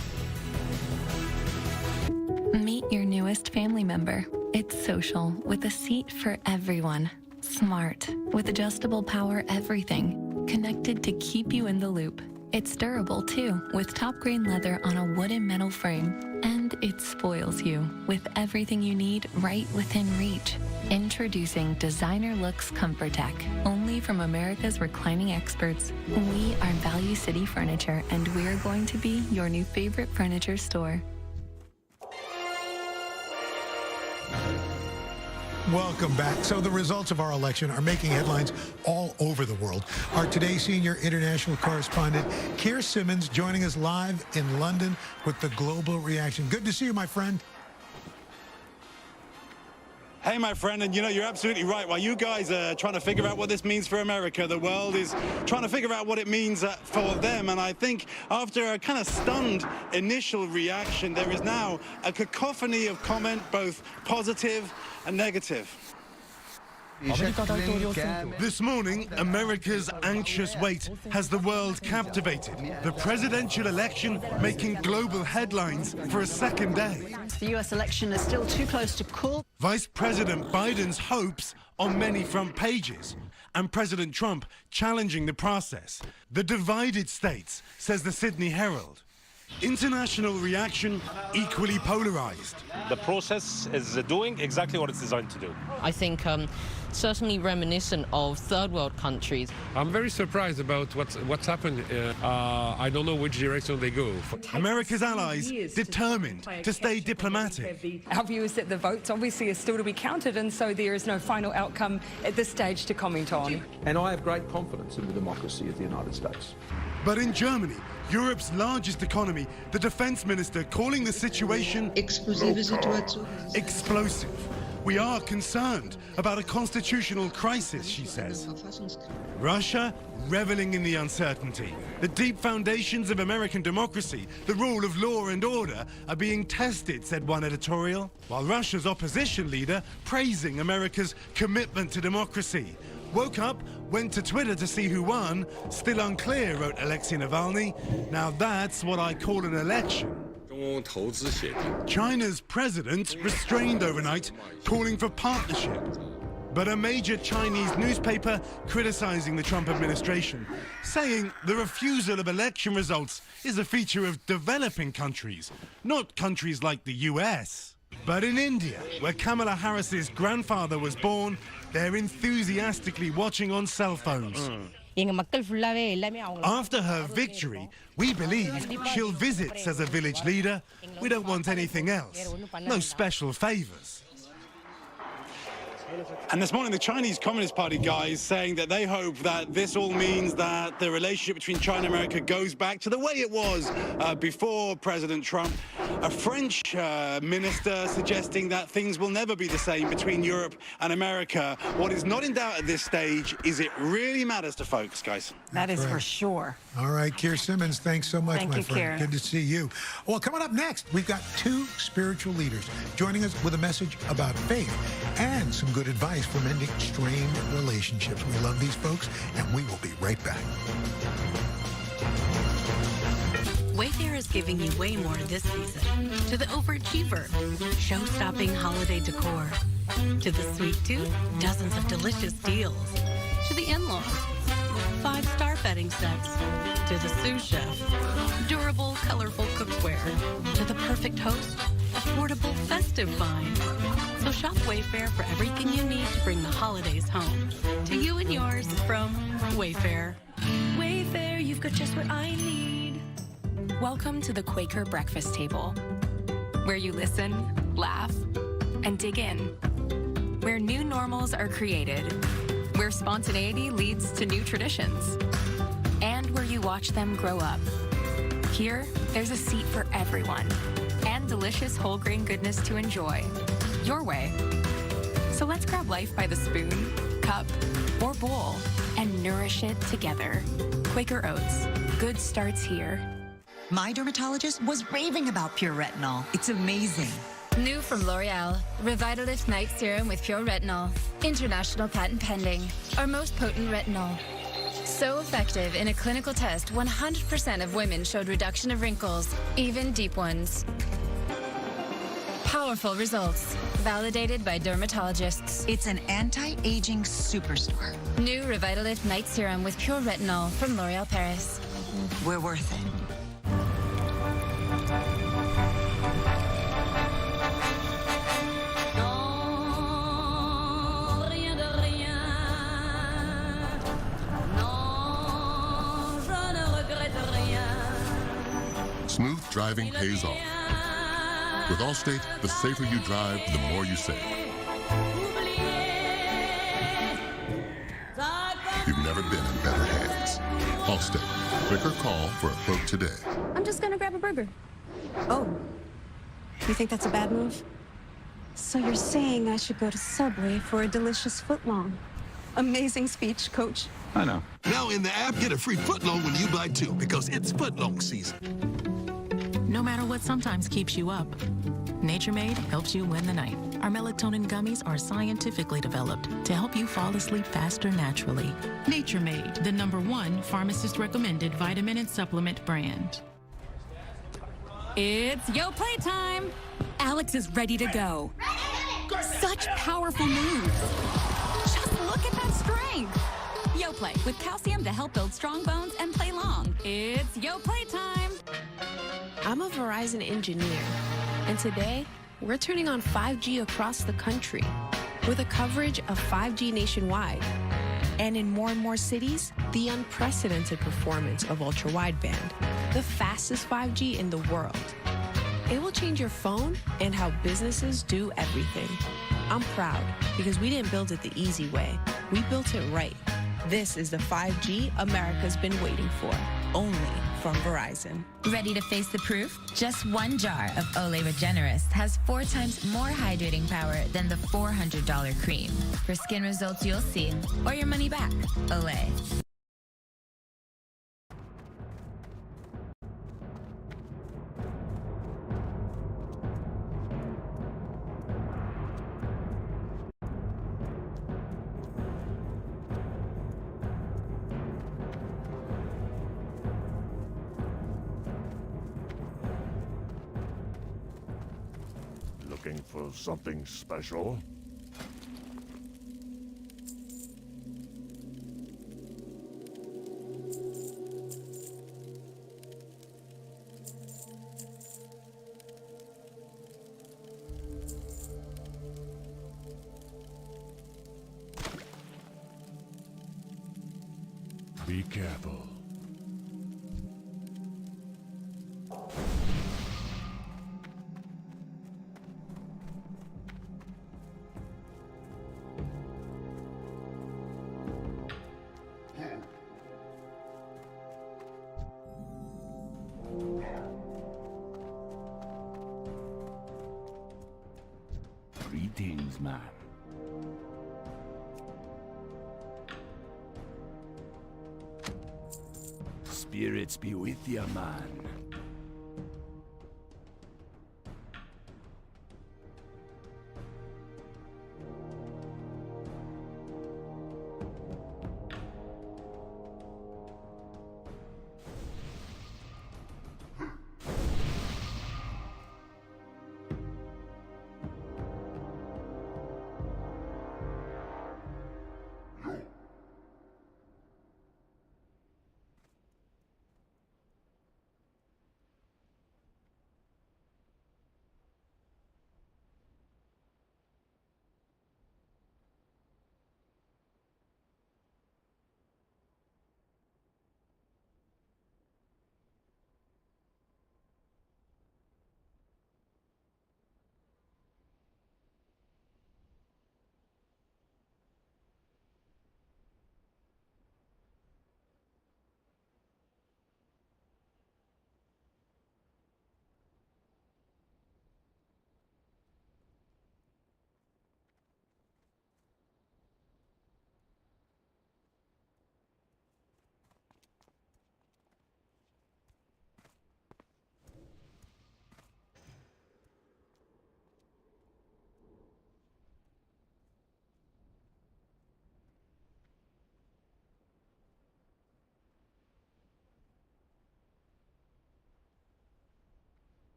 Meet your newest family member. It's social, with a seat for everyone. Smart, with adjustable power everything. Connected to keep you in the loop. It's durable, too, with top-grade leather on a wooden metal frame. And it spoils you, with everything you need right within reach. Introducing Designer Looks Comfort Tech, only from America's reclining experts. We are Value City Furniture, and we're going to be your new favorite furniture store. Welcome back. So the results of our election are making headlines all over the world. Our Today senior international correspondent, Keir Simmons, joining us live in London with the global reaction. Good to see you, my friend. Hey, my friend, and you know, you're absolutely right. While you guys are trying to figure out what this means for America, the world is trying to figure out what it means for them. And I think after a kind of stunned initial reaction, there is now a cacophony of comment, both positive and negative. This morning, America's anxious wait has the world captivated. The presidential election making global headlines for a second day. The U.S. election is still too close to call. Vice President Biden's hopes on many front pages, and President Trump challenging the process. The divided states, says the Sydney Herald. International reaction equally polarized. The process is doing exactly what it's designed to do. I think certainly reminiscent of third world countries. I'm very surprised about what's happened. I don't know which direction they go. America's allies determined to stay diplomatic. Our view is that the votes obviously are still to be counted, and so there is no final outcome at this stage to comment on. And I have great confidence in the democracy of the United States. But in Germany, Europe's largest economy, the defense minister calling the situation explosive. We are concerned about a constitutional crisis, she says. Russia reveling in the uncertainty. The deep foundations of American democracy, the rule of law and order, are being tested, said one editorial, while Russia's opposition leader praising America's commitment to democracy. Woke up, went to Twitter to see who won. Still unclear, wrote Alexei Navalny. Now that's what I call an election. China's president restrained overnight, calling for partnership. But a major Chinese newspaper criticizing the Trump administration, saying the refusal of election results is a feature of developing countries, not countries like the US. But in India, where Kamala Harris's grandfather was born, they're enthusiastically watching on cell phones. After her victory, we believe she'll visit, says a village leader. We don't want anything else. No special favors. And this morning, the Chinese Communist Party guys saying that they hope that this all means that the relationship between China and America goes back to the way it was before President Trump. A French minister suggesting that things will never be the same between Europe and America. What is not in doubt at this stage is it really matters to folks, guys. That is for sure. All right, Keir Simmons, thanks so much, my friend. Keir. Good to see you. Well, coming up next, we've got two spiritual leaders joining us with a message about faith and some good advice for mending strained relationships. We love these folks, and we will be right back. Wayfair is giving you way more this season. To the overachiever, show-stopping holiday decor. To the sweet tooth, dozens of delicious deals. To the in-laws, 5-star bedding sets. To the sous chef, durable, colorful cookware. To the perfect host, affordable festive finds. So shop Wayfair for everything you need to bring the holidays home. To you and yours from Wayfair. Wayfair, you've got just what I need. Welcome to the Quaker Breakfast Table, where you listen, laugh, and dig in. Where new normals are created, where spontaneity leads to new traditions, and where you watch them grow up. Here, there's a seat for everyone, and delicious whole grain goodness to enjoy, your way. So let's grab life by the spoon, cup, or bowl, and nourish it together. Quaker Oats, good starts here. My dermatologist was raving about Pure Retinol. It's amazing. New from L'Oreal, Revitalift Night Serum with Pure Retinol. International patent pending. Our most potent retinol. So effective in a clinical test, 100% of women showed reduction of wrinkles, even deep ones. Powerful results, validated by dermatologists. It's an anti-aging superstar. New Revitalift Night Serum with Pure Retinol from L'Oreal Paris. We're worth it. Smooth driving pays off. With Allstate, the safer you drive, the more you save. You've never been in better hands. Allstate. Click or call for a quote today. I'm just gonna grab a burger. Oh, you think that's a bad move? So you're saying I should go to Subway for a delicious footlong. Amazing speech, Coach. I know. Now in the app, get a free footlong when you buy two, because it's footlong season. No matter what sometimes keeps you up, Nature Made helps you win the night. Our melatonin gummies are scientifically developed to help you fall asleep faster naturally. Nature Made, the #1 pharmacist-recommended vitamin and supplement brand. It's Yo playtime! Alex is ready to go. Such powerful moves. Just look at that strength. Yo Play, with calcium to help build strong bones and play long. It's Yo playtime! I'm a Verizon engineer, and today we're turning on 5G across the country with a coverage of 5G nationwide. And in more and more cities, the unprecedented performance of ultra-wideband, the fastest 5G in the world. It will change your phone and how businesses do everything. I'm proud because we didn't build it the easy way. We built it right. This is the 5G America's been waiting for, only from Verizon. Ready to face the proof? Just one jar of Olay Regenerist has 4 times more hydrating power than the $400 cream. For skin results you'll see, or your money back. Olay. Looking for something special? Be careful. Greetings, man. Spirits be with ya, man.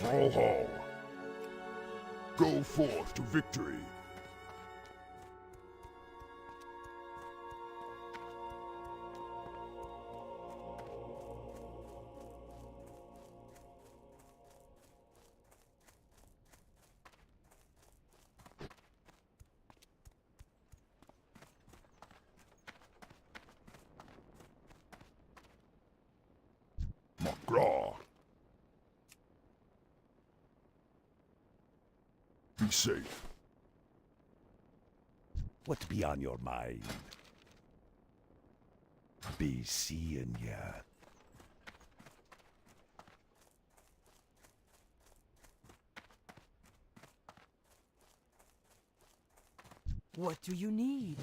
Ho ho! Go forth to victory. McGraw. Be safe. What be on your mind? Be seeing ya. What do you need?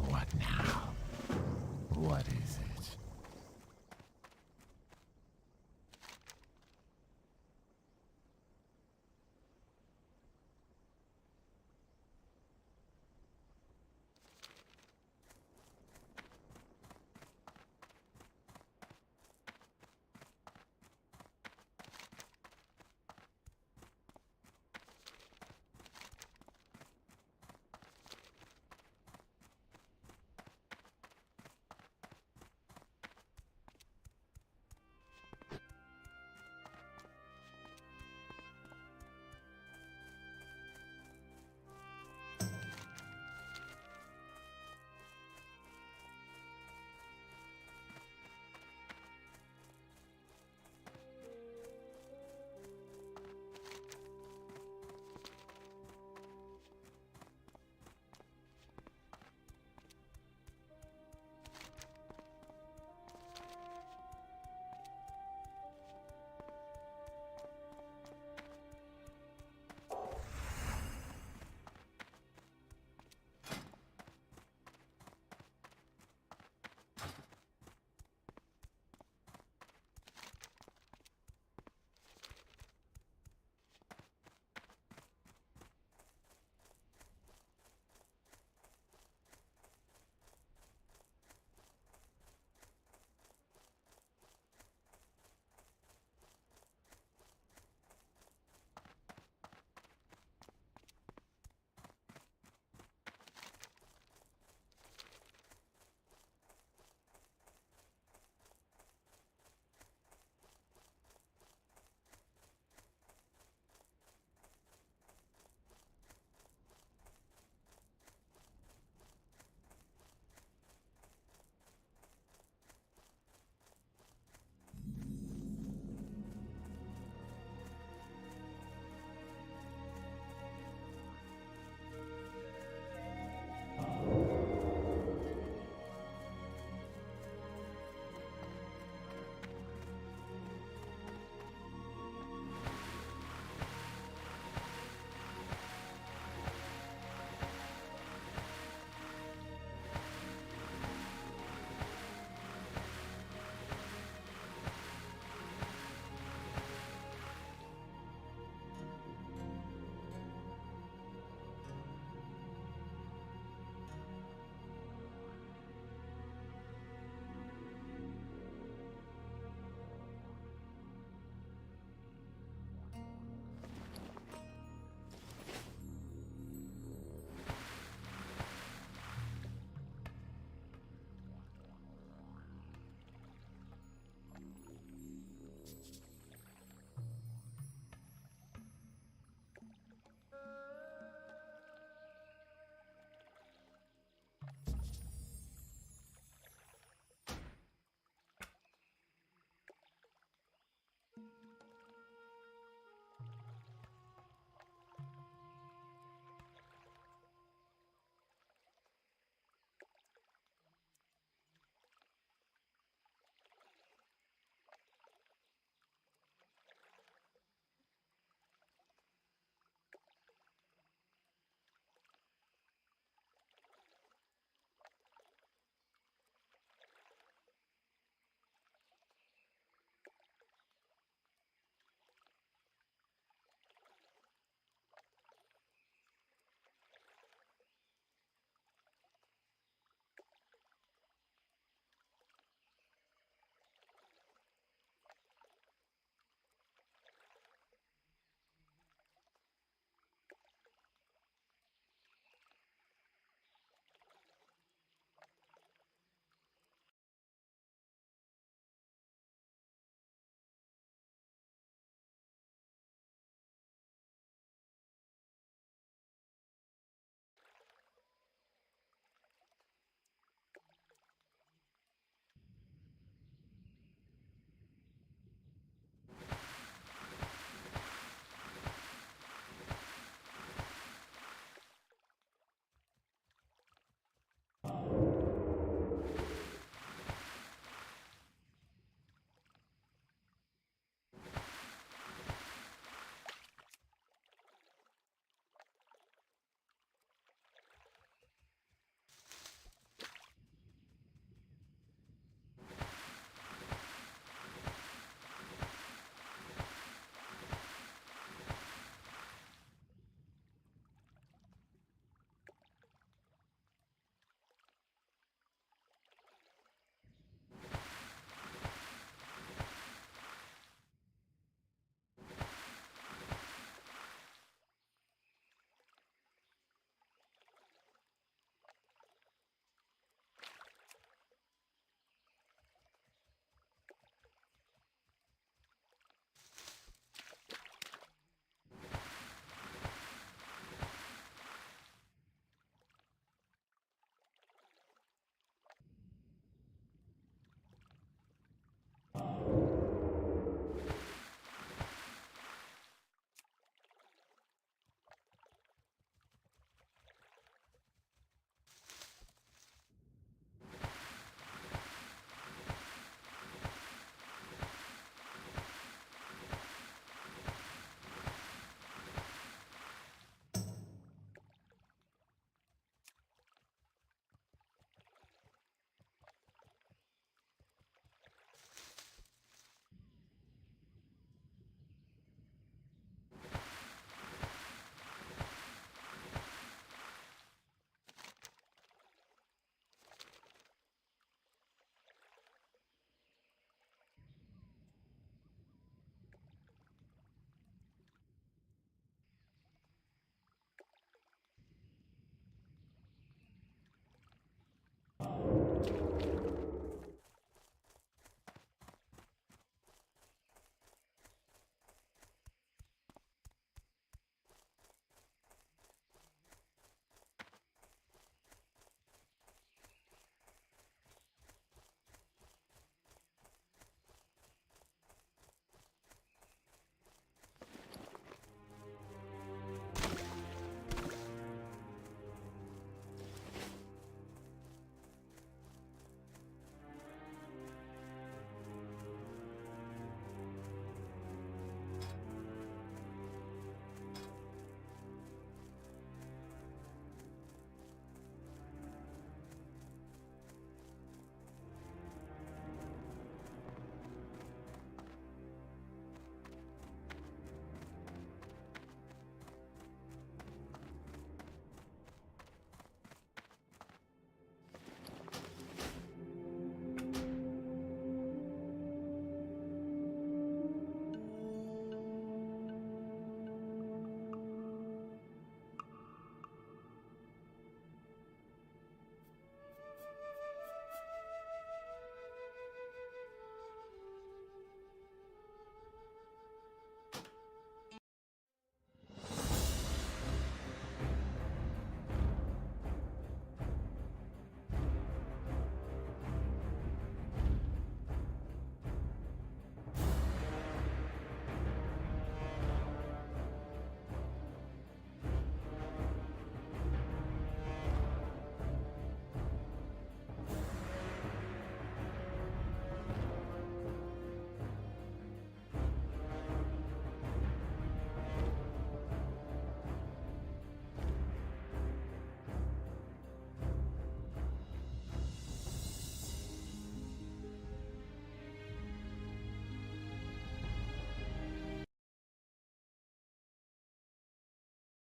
What now? What is it?